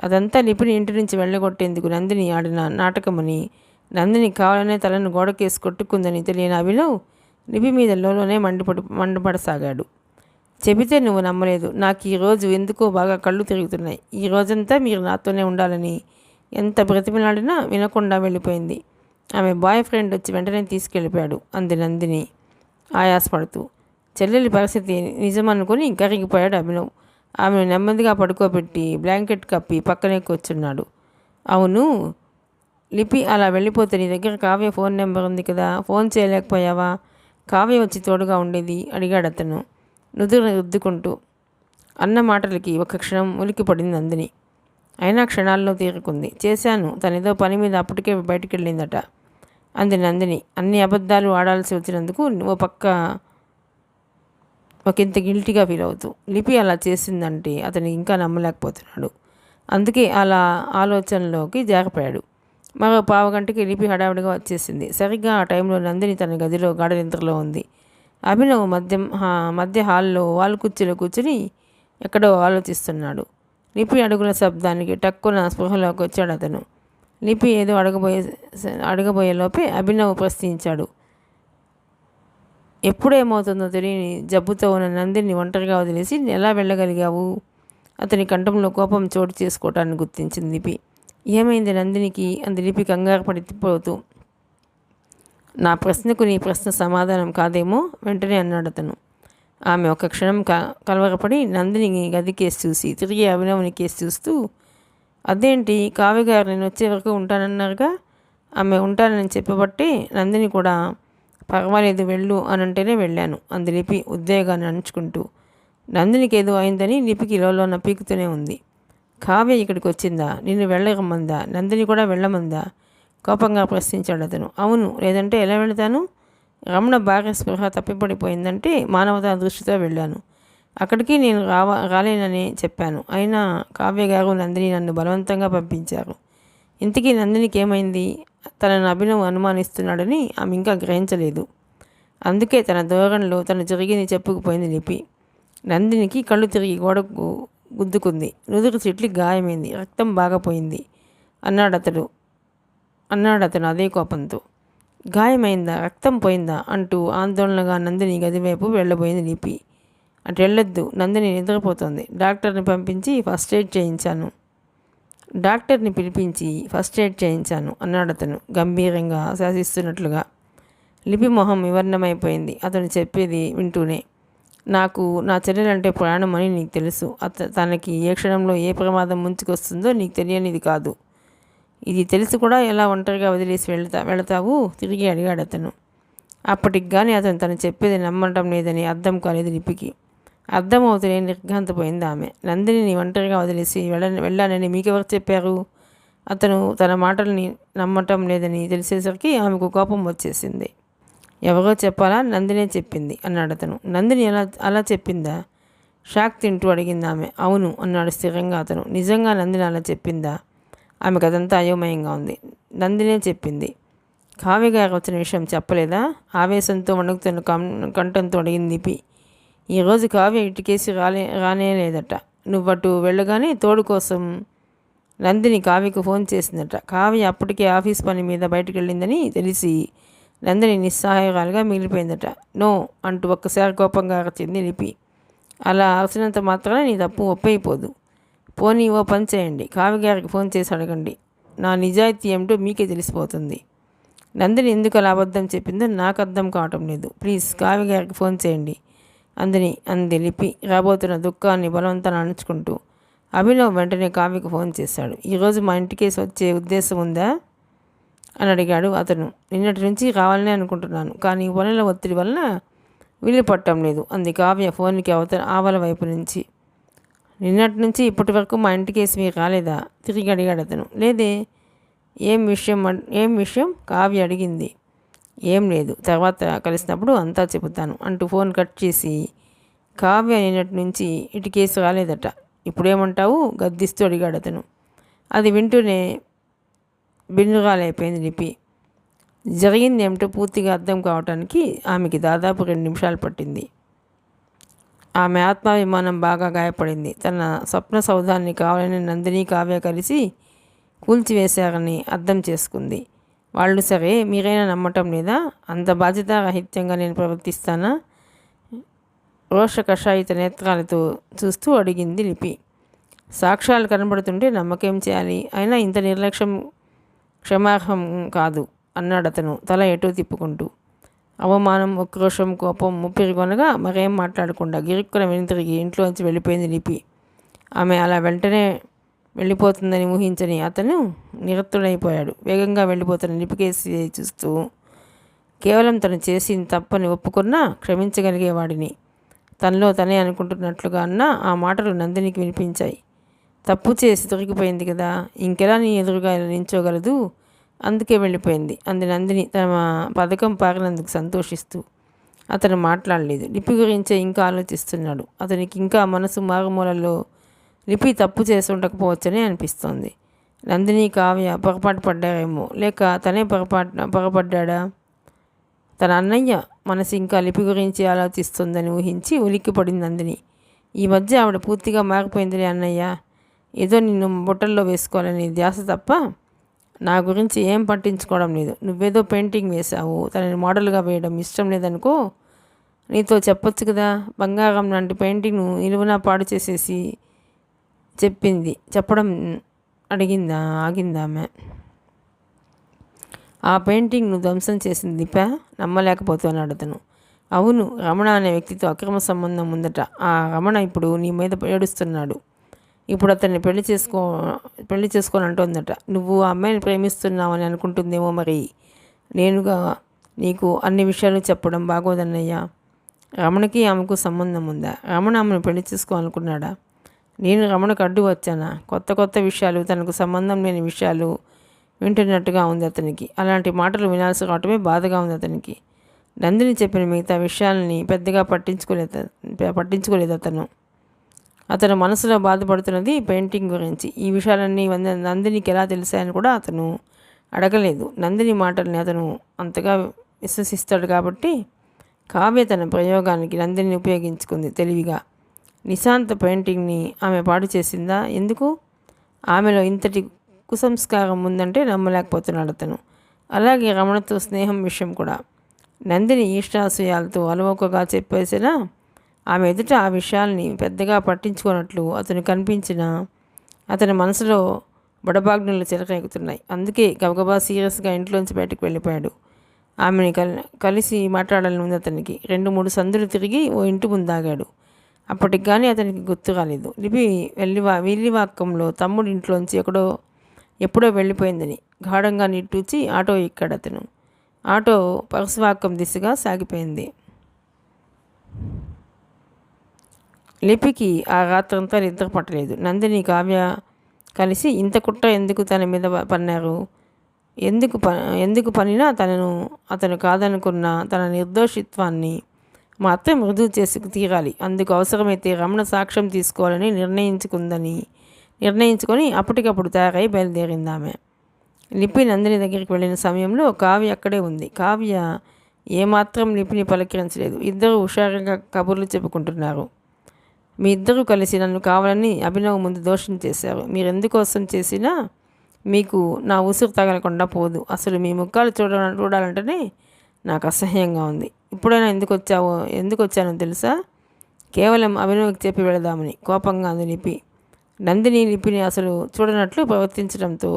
అదంతా లిపిని ఇంటి నుంచి వెళ్ళగొట్టేందుకు నందిని ఆడిన నాటకమని, నందిని కావాలనే తలను గోడకేసి కొట్టుకుందని తెలియని అభినవ్ లిపి మీద లోనే మండిపడసాగాడు. చెబితే నువ్వు నమ్మలేదు. నాకు ఈరోజు ఎందుకో బాగా కళ్ళు తిరుగుతున్నాయి. ఈ రోజంతా మీరు నాతోనే ఉండాలని ఎంత బ్రతిమలాడినా వినకుండా వెళ్ళిపోయింది. ఆమె బాయ్ ఫ్రెండ్ వచ్చి వెంటనే తీసుకెళ్ళిపోయాడు అంది నందిని ఆయాసపడుతూ. చెల్లెలి పరిస్థితి నిజమనుకుని కరిగిపోయాడు అభినవ్. ఆమెను నెమ్మదిగా పడుకోబెట్టి బ్లాంకెట్ కప్పి పక్కనే కూర్చున్నాడు. అవును లిపి, అలా వెళ్ళిపోతే నీ దగ్గర కావ్య ఫోన్ నెంబర్ ఉంది కదా, ఫోన్ చేయలేకపోయావా? కావ్య వచ్చి తోడుగా ఉండేది అడిగాడు అతను నుదురు రుద్దుకుంటూ. అన్న మాటలకి ఒక క్షణం ఉలికి పడింది నందిని. అయినా క్షణాల్లో తీరుకుంది. చేశాను, తనేదో పని మీద అప్పటికే బయటికి వెళ్ళిందట అంది నందిని. అన్ని అబద్ధాలు ఆడాల్సి వచ్చినందుకు ఓ పక్క ఒకంత గిల్టీగా ఫీల్ అవుతూ. లిపి అలా చేసిందంటే అతను ఇంకా నమ్మలేకపోతున్నాడు. అందుకే అలా ఆలోచనలోకి జారిపోయాడు. మరో పావుగంటకి లిపి హడావిడిగా వచ్చేసింది. సరిగ్గా ఆ టైంలో నందిని తన గదిలో గాఢ నిద్రలో ఉంది. అభినవ్ మధ్య హాల్లో వాల్ కుర్చీలో కూర్చుని ఎక్కడో ఆలోచిస్తున్నాడు. లిపి అడుగుల శబ్దానికి టక్కున స్పృహలోకి వచ్చాడు అతను. లిపి ఏదో అడగబోయే లోపే అభినవ్ ప్రశ్నించాడు. ఎప్పుడేమవుతుందో తెలియని జబ్బుతో ఉన్న నందిని ఒంటరిగా వదిలేసి ఎలా వెళ్ళగలిగావు? అతని కంఠంలో కోపం చోటు చేసుకోవటాన్ని గుర్తించింది లిపి. ఏమైంది నందినికి అంది లిపి కంగారు పడిపోతూ. నా ప్రశ్నకు నీ ప్రశ్న సమాధానం కాదేమో వెంటనే అన్నాడు అతను. ఆమె ఒక క్షణం కలవరపడి నందిని గది కేసు చూసి తిరిగి అభినవ్ని కేసు చూస్తూ, అదేంటి కావ్య గారు నేను వచ్చే వరకు ఉంటానన్నారుగా? ఆమె ఉంటానని చెప్పబట్టే నందిని కూడా పర్వాలేదు వెళ్ళు అని అంటేనే వెళ్ళాను అంది లిపి ఉద్వేగాన్ని అణుచుకుంటూ. నందినికి ఏదో అయిందని లిపికి లోన పీకుతూనే ఉంది. కావ్య ఇక్కడికి వచ్చిందా? నిన్ను వెళ్ళరమ్మందా? నందిని కూడా వెళ్ళమందా? కోపంగా ప్రశ్నించాడు అతను. అవును, లేదంటే ఎలా వెళతాను? రమణ భార్య స్పృహ తప్పిపడిపోయిందంటే మానవతా దృష్టితో వెళ్ళాను. అక్కడికి నేను రాలేనని చెప్పాను. అయినా కావ్య గారు నందిని నన్ను బలవంతంగా పంపించారు. ఇంతకీ నందినికి ఏమైంది? తనను అభినవ్ అనుమానిస్తున్నాడని ఆమె ఇంకా గ్రహించలేదు. అందుకే తన ధోరణిలో తను జరిగింది చెప్పుకుపోయింది లిపి. నందినికి కళ్ళు తిరిగి గోడకు గుద్దుకుంది. నుదురు చిట్లి గాయమైంది. రక్తం బాగా పోయింది అన్నాడతను అదే కోపంతో. గాయమైందా? రక్తం పోయిందా? అంటూ ఆందోళనగా నందిని గదివైపు వెళ్ళబోయింది లిపి. అటు వెళ్ళొద్దు, నందిని నిద్రపోతుంది. డాక్టర్ని పిలిపించి ఫస్ట్ ఎయిడ్ చేయించాను అన్నాడతను గంభీరంగా శాసిస్తున్నట్లుగా. లిపి మొహం వివర్ణమైపోయింది అతను చెప్పేది వింటూనే. నాకు నా చెల్లెలంటే ప్రాణం అని నీకు తెలుసు. తనకి ఏ క్షణంలో ఏ ప్రమాదం ముంచుకొస్తుందో నీకు తెలియనిది కాదు. ఇది తెలిసి కూడా ఎలా ఒంటరిగా వదిలేసి వెళతావు తిరిగి అడిగాడు అతను. అప్పటికి కానీ అతను తను చెప్పేది నమ్మటం లేదని అర్థం కాలేదు లిపికి. అర్థమవుతులే నిర్ఘాంతపోయింది ఆమె. నందిని ఒంటరిగా వదిలేసి వెళ్ళానని మీకెవరు చెప్పారు? అతను తన మాటల్ని నమ్మటం లేదని తెలిసేసరికి ఆమెకు కోపం వచ్చేసింది. ఎవరో చెప్పాలా? నందినే చెప్పింది అన్నాడు అతను. నందిని అలా చెప్పిందా? షాక్ తింటూ అడిగింది ఆమె. అవును అన్నాడు స్థిరంగా అతను. నిజంగా నందిని అలా చెప్పిందా? ఆమెకు అదంతా అయోమయంగా ఉంది. నందినే చెప్పింది. కావ్య గారు వచ్చిన విషయం చెప్పలేదా? ఆవేశంతో వణుకుతున్న కంఠంతో అడిగింది లిపి. ఈరోజు కావ్య ఇటుకేసి రానే లేదట. నువ్వటు వెళ్ళగానే తోడు కోసం నందిని కావ్యకు ఫోన్ చేసిందట. కావ్య అప్పటికే ఆఫీస్ పని మీద బయటకు వెళ్ళిందని తెలిసి నందిని నిస్సహాయరాలుగా మిగిలిపోయిందట. నో అంటూ ఒక్కసారి కోపంగా అరచింది లిపి. అలా అరచినంత మాత్రాన నీ తప్పు ఒప్పైపోదు. పోనీ ఓ పని చేయండి, కావ్యగారికి ఫోన్ చేసి అడగండి. నా నిజాయితీ ఏమిటో మీకే తెలిసిపోతుంది. నందిని ఎందుకు అలా అబద్ధం చెప్పిందో నాకు అర్థం కావటం లేదు. ప్లీజ్ కావ్యగారికి ఫోన్ చేయండి అంది లిపి రాబోతున్న దుఃఖాన్ని బలవంతాన్ని అణుచుకుంటూ. అభినవ్ వెంటనే కావ్యకు ఫోన్ చేశాడు. ఈరోజు మా ఇంటికేసి వచ్చే ఉద్దేశం ఉందా అని అడిగాడు అతను. నిన్నటి నుంచి రావాలనే అనుకుంటున్నాను, కానీ పనుల ఒత్తిడి వలన వీలు పట్టడం లేదు అంది కావ్య ఫోన్కి ఆవల వైపు నుంచి. నిన్నటి నుంచి ఇప్పటి వరకు మా ఇంటికేసి మీరు రాలేదా తిరిగి అడిగాడు అతను. లేదే. ఏం విషయం కావ్య అడిగింది. ఏం లేదు, తర్వాత కలిసినప్పుడు అంతా చెబుతాను అంటూ ఫోన్ కట్ చేసి, కావ్య నిన్నటి నుంచి ఇటు కేసు రాలేదట, ఇప్పుడేమంటావు గద్దిస్తూ అడిగాడు అతను. అది వింటూనే బిన్నుగాలైపోయింది లిపి. జరిగింది ఏమిటో పూర్తిగా అర్థం కావటానికి ఆమెకి దాదాపు 2 నిమిషాలు పట్టింది. ఆమె ఆత్మాభిమానం బాగా గాయపడింది. తన స్వప్న సౌధాన్ని కావాలని నందిని కావ్య కలిసి కూల్చివేశారని అర్థం చేసుకుంది. వాళ్ళు సరే, మీరైనా నమ్మటం లేదా? అంత బాధ్యతారహిత్యంగా నేను ప్రవర్తిస్తానా? రోష కషాయిత నేత్రాలతో చూస్తూ అడిగింది లిపి. సాక్ష్యాలు కనబడుతుంటే నమ్మకేం చేయాలి? అయినా ఇంత నిర్లక్ష్యం క్షమార్హం కాదు అన్నాడు అతను తల ఎటూ తిప్పుకుంటూ. అవమానం, ఉక్రోషం, కోపం ముప్పిరిగొనగా మరేం మాట్లాడకుండా గిరుక్కున వెనుతిరిగి ఇంట్లోంచి వెళ్ళిపోయింది లిపి. ఆమె అలా వెంటనే వెళ్ళిపోతుందని ఊహించని అతను నిరత్తుడైపోయాడు. వేగంగా వెళ్ళిపోతున్న లిపికేసి చూస్తూ, కేవలం తను చేసిన తప్పని ఒప్పుకున్నా క్షమించగలిగేవాడిని తనలో తనే అనుకుంటున్నట్లుగా అన్న ఆ మాటలు నందినికి వినిపించాయి. తప్పు చేసి దొరికిపోయింది కదా, ఇంకెలా నీ ఎదురుగా నించోగలదు, అందుకే వెళ్ళిపోయింది అంది నందిని తన పథకం పారినందుకు సంతోషిస్తూ. అతను మాట్లాడలేదు. లిపి గురించే ఇంకా ఆలోచిస్తున్నాడు. అతనికి ఇంకా మనసు మారుమూలలో లిపి తప్పు చేసి ఉండకపోవచ్చని అనిపిస్తోంది. నందిని కావ్య పొరపాటు పడ్డారేమో, లేక తనే పొరపడ్డా? తన అన్నయ్య మనసు ఇంకా లిపి గురించి ఆలోచిస్తుందని ఊహించి ఉలిక్కిపడింది నందిని. ఈ మధ్య ఆవిడ పూర్తిగా మారిపోయిందిలే అన్నయ్య, ఏదో నిన్ను బుట్టల్లో వేసుకోవాలని ధ్యాస తప్ప నా గురించి ఏం పట్టించుకోవడం లేదు. నువ్వేదో పెయింటింగ్ వేశావు, తనని మోడల్గా వేయడం ఇష్టం లేదనుకో, నీతో చెప్పొచ్చు కదా. బంగారం లాంటి పెయింటింగ్ను నిలువునా పాడు చేసేసి చెప్పడం ఆగిందామె. ఆ పెయింటింగ్ను ధ్వంసం చేసింది లిపా? నమ్మలేకపోతున్నాడు అతను. అవును, రమణ అనే వ్యక్తితో అక్రమ సంబంధం ఉందట. ఆ రమణ ఇప్పుడు నీ మీద ఏడుస్తున్నాడు. ఇప్పుడు అతన్ని పెళ్లి చేసుకోని అంటోందట. నువ్వు ఆ అమ్మాయిని ప్రేమిస్తున్నావని అనుకుంటుందేమో. మరి నేనుగా నీకు అన్ని విషయాలు చెప్పడం బాగోదన్నయ్యా. రమణకి ఆమెకు సంబంధం ఉందా? రమణ ఆమెను పెళ్లి చేసుకోవాలనుకున్నాడా? నేను రమణకు అడ్డు వచ్చానా? కొత్త విషయాలు, తనకు సంబంధం లేని విషయాలు వింటున్నట్టుగా ఉంది అతనికి. అలాంటి మాటలు వినాల్సి రావటమే బాధగా ఉంది అతనికి. నందిని చెప్పిన మిగతా విషయాలని పెద్దగా పట్టించుకోలేదు అతను మనసులో బాధపడుతున్నది పెయింటింగ్ గురించి. ఈ విషయాలన్నీ నందినికి ఎలా తెలిసాయని కూడా అతను అడగలేదు. నందిని మాటల్ని అతను అంతగా విశ్వసిస్తాడు కాబట్టి కావ్య తన ప్రయోగానికి నందిని ఉపయోగించుకుంది తెలివిగా. నిశాంత పెయింటింగ్ని ఆమె పాడు చేసిందా? ఎందుకు? ఆమెలో ఇంతటి కుసంస్కారం ఉందంటే నమ్మలేకపోతున్నాడు అతను. అలాగే రమణతో స్నేహం విషయం కూడా. నందిని ఈష్టాశయాలతో అలవోకగా చెప్పేసినా ఆమె ఎదుట ఆ విషయాల్ని పెద్దగా పట్టించుకున్నట్లు అతను కనిపించిన అతని మనసులో బడబాగ్నులు చిలకెక్కుతున్నాయి. అందుకే గబగబా సీరియస్గా ఇంట్లోంచి బయటకు వెళ్ళిపోయాడు. ఆమెని కలిసి మాట్లాడాలని ఉంది అతనికి. 2-3 సందులు తిరిగి ఓ ఇంటి ముందాగాడు. అప్పటికి కానీ అతనికి గుర్తు రాలేదు లిపి వీలివాక్కంలో తమ్ముడి ఇంట్లోంచి ఎప్పుడో వెళ్ళిపోయిందని గాఢంగా నిట్టూచి ఆటో ఎక్కాడు అతను. ఆటో పరశువాక్కం దిశగా సాగిపోయింది. లిపికి ఆ రాత్రంతా నిద్ర పట్టలేదు. నందిని కావ్య కలిసి ఇంత కుట్ర ఎందుకు తన మీద పన్నారు? ఎందుకు పనినా అతను కాదనుకున్న తన నిర్దోషిత్వాన్ని మాత్రం మృదువు చేసి తీరాలి. అందుకు అవసరమైతే రమణ సాక్ష్యం తీసుకోవాలని నిర్ణయించుకొని అప్పటికప్పుడు తయారై బయలుదేరింది ఆమె. లిపి నందిని దగ్గరికి వెళ్ళిన సమయంలో కావ్య అక్కడే ఉంది. కావ్య ఏమాత్రం లిపిని పలకరించలేదు. ఇద్దరు హుషారుగా కబుర్లు చెప్పుకుంటున్నారు. మీ ఇద్దరూ కలిసి నన్ను కావాలని అభినవ్ ముందు దోషం చేశారు. మీరెందుకోసం చేసినా మీకు నా ఉసురు తగలకుండా పోదు. అసలు మీ ముఖాలు చూడాలంటేనే నాకు అసహ్యంగా ఉంది. ఇప్పుడైనా ఎందుకు వచ్చానో తెలుసా? కేవలం అభినవ్కి చెప్పి వెళదామని కోపంగా అంది లిపి. నందిని లిపిని అసలు చూడనట్లు ప్రవర్తించడంతో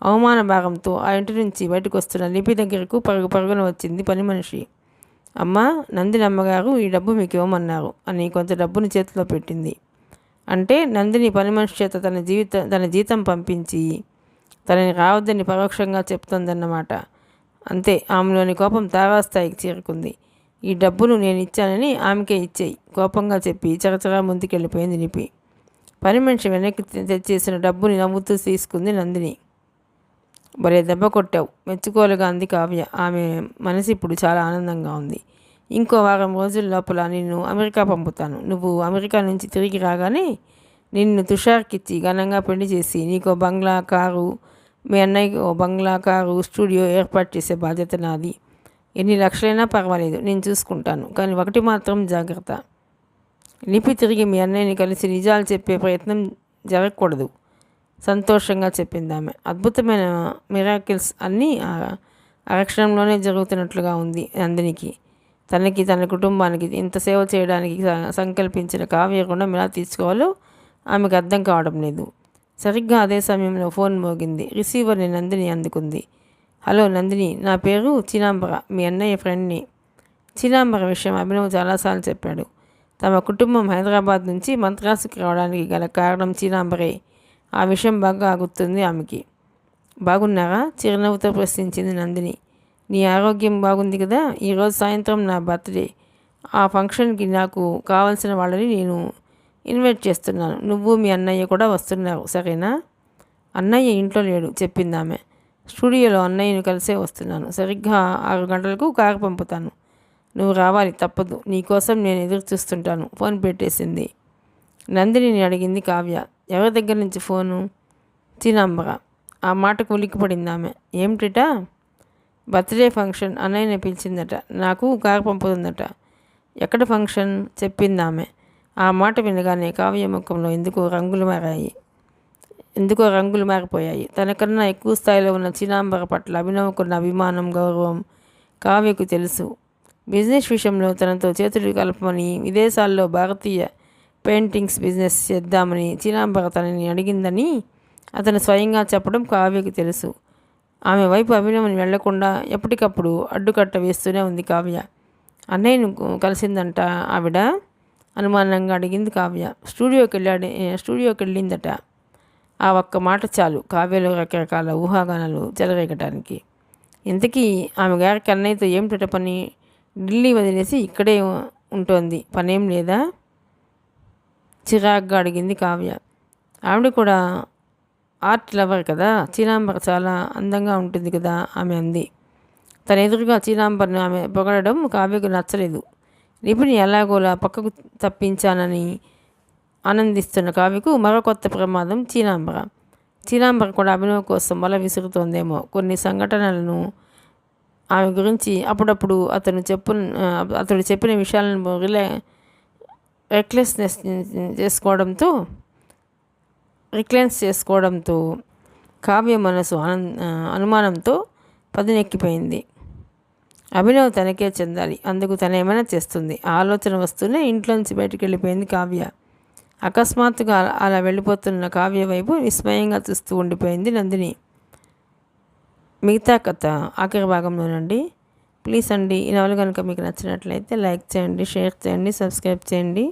అవమాన భాగంతో ఆ ఇంటి నుంచి బయటకు వస్తున్న లిపి దగ్గరకు పరుగున వచ్చింది పని మనిషి. అమ్మ, నందిని అమ్మగారు ఈ డబ్బు మీకు ఇవ్వమన్నారు అని కొంత డబ్బుని చేతిలో పెట్టింది. అంటే నందిని పని మనిషి చేత తన జీతం పంపించి తనని రావద్దని పరోక్షంగా చెప్తోందన్నమాట. అంతే, ఆమెలోని కోపం తారాస్థాయికి చేరుకుంది. ఈ డబ్బును నేను ఇచ్చానని ఆమెకే ఇచ్చేయి కోపంగా చెప్పి చకచకా ముందుకెళ్ళిపోయింది లిపి. పని మనిషి వెనక్కి తెచ్చేసిన డబ్బుని నవ్వుతూ తీసుకుంది నందిని. భలే దెబ్బ కొట్టావు, మెచ్చుకోలుగా అంది కావ్య. ఆమె మనసు ఇప్పుడు చాలా ఆనందంగా ఉంది. ఇంకో వారం రోజుల లోపల నిన్ను అమెరికా పంపుతాను. నువ్వు అమెరికా నుంచి తిరిగి రాగానే నిన్ను తుషార్కిచ్చి ఘనంగా పెళ్లి చేసి నీకో బంగ్లా, కారు, మీ అన్నయ్యకి ఓ బంగ్లా, కారు, స్టూడియో ఏర్పాటు చేసే బాధ్యత నాది. ఎన్ని లక్షలైనా పర్వాలేదు, నేను చూసుకుంటాను. కానీ ఒకటి మాత్రం జాగ్రత్త, లిపి తిరిగి మీ అన్నయ్యని కలిసి నిజాలు చెప్పే ప్రయత్నం జరగకూడదు, సంతోషంగా చెప్పింది ఆమె. అద్భుతమైన మిరాకిల్స్ అన్నీ అరక్షణంలోనే జరుగుతున్నట్లుగా ఉంది నందినికి. తనకి, తన కుటుంబానికి ఇంత సేవ చేయడానికి సంకల్పించిన కావ్య రుణం ఎలా తీసుకోవాలో ఆమెకు అర్థం కావడం లేదు. సరిగ్గా అదే సమయంలో ఫోన్ మోగింది. రిసీవర్ని నందిని అందుకుంది. హలో నందిని, నా పేరు చినాంబర, మీ అన్నయ్య ఫ్రెండ్ని. చినాంబర విషయం అభినవ్ చాలాసార్లు చెప్పాడు. తమ కుటుంబం హైదరాబాద్ నుంచి మద్రాసుకి రావడానికి గల కారణం చినాంబరే. ఆ విషయం బాగా గుర్తుంది ఆమెకి. బాగున్నారా? చిరునవ్వుతో ప్రశ్నించింది నందిని. నీ ఆరోగ్యం బాగుంది కదా? ఈరోజు సాయంత్రం నా బర్త్డే. ఆ ఫంక్షన్కి నాకు కావలసిన వాళ్ళని నేను ఇన్వైట్ చేస్తున్నాను. నువ్వు మీ అన్నయ్య కూడా వస్తున్నారు, సరేనా? అన్నయ్య ఇంట్లో లేడు, చెప్పింది ఆమె. స్టూడియోలో అన్నయ్యను కలిసే వస్తున్నాను. సరిగ్గా 6 గంటలకు కారు పంపుతాను. నువ్వు రావాలి, తప్పదు. నీకోసం నేను ఎదురు చూస్తుంటాను. ఫోన్ పెట్టేసింది. నందినిని అడిగింది కావ్య. ఎవరి దగ్గర నుంచి ఫోను? చినాంబర. ఆ మాటకు ఉలిక్కిపడింది ఆమె. ఏమిటిట? బర్త్డే ఫంక్షన్, అన్నయ్యని పిలిచిందట. నాకు కారు పంపుతుందట. ఎక్కడ ఫంక్షన్? చెప్పింది ఆమె. ఆ మాట వినగానే కావ్య ముఖంలో ఎందుకో రంగులు మారిపోయాయి. తనకన్నా ఎక్కువ స్థాయిలో ఉన్న చినాంబర పట్ల అభినవ్కున్న అభిమానం, గౌరవం కావ్యకు తెలుసు. బిజినెస్ విషయంలో తనతో చేతులు కలపమని, విదేశాల్లో భారతీయ పెయింటింగ్స్ బిజినెస్ చేద్దామని చినాంబర తనని అడిగిందని అతను స్వయంగా చెప్పడం కావ్యకు తెలుసు. ఆమె వైపు అభినవ్ని వెళ్లకుండా ఎప్పటికప్పుడు అడ్డుకట్ట వేస్తూనే ఉంది కావ్య. అన్నయ్యను కలిసిందంట ఆవిడ? అనుమానంగా అడిగింది కావ్య. స్టూడియోకి వెళ్ళిందట. ఆ ఒక్క మాట చాలు కావ్యలో రకరకాల ఊహాగానాలు చెలరేగటానికి. ఇంతకీ ఆమె గారికి అన్నయ్యతో ఏమిటట పని? ఢిల్లీ వదిలేసి ఇక్కడే ఉంటోంది, పనేం లేదా? చిరాగ్గా అడిగింది కావ్య. ఆవిడ కూడా ఆర్ట్ లవర్ కదా, చినాంబర చాలా అందంగా ఉంటుంది కదా ఆమె అంది. తన ఎదురుగా చినాంబర్ను ఆమె పొగడడం కావ్యకు నచ్చలేదు. లిపిని ఎలాగోలా పక్కకు తప్పించానని ఆనందిస్తున్న కావ్యకు మరో కొత్త ప్రమాదం చినాంబర కూడా అభినవ్ కోసం వల విసురుతోందేమో. కొన్ని సంఘటనలను ఆమె గురించి అప్పుడప్పుడు అతడు చెప్పిన విషయాలను రిక్లెన్స్ చేసుకోవడంతో కావ్య మనసు అనుమానంతో పదునెక్కిపోయింది. అభినవ్ తనకే చెందాలి, అందుకు తనేమైనా చేస్తుంది. ఆ ఆలోచన వస్తూనే ఇంట్లోంచి బయటికి వెళ్ళిపోయింది కావ్య. అకస్మాత్తుగా అలా వెళ్ళిపోతున్న కావ్య వైపు విస్మయంగా చూస్తూ ఉండిపోయింది నందిని. మిగతా కథ ఆఖరి భాగంలోనండి. ప్లీజ్ అండి, ఈ నవల కనుక మీకు నచ్చినట్లయితే లైక్ చేయండి, షేర్ చేయండి, సబ్స్క్రైబ్ చేయండి.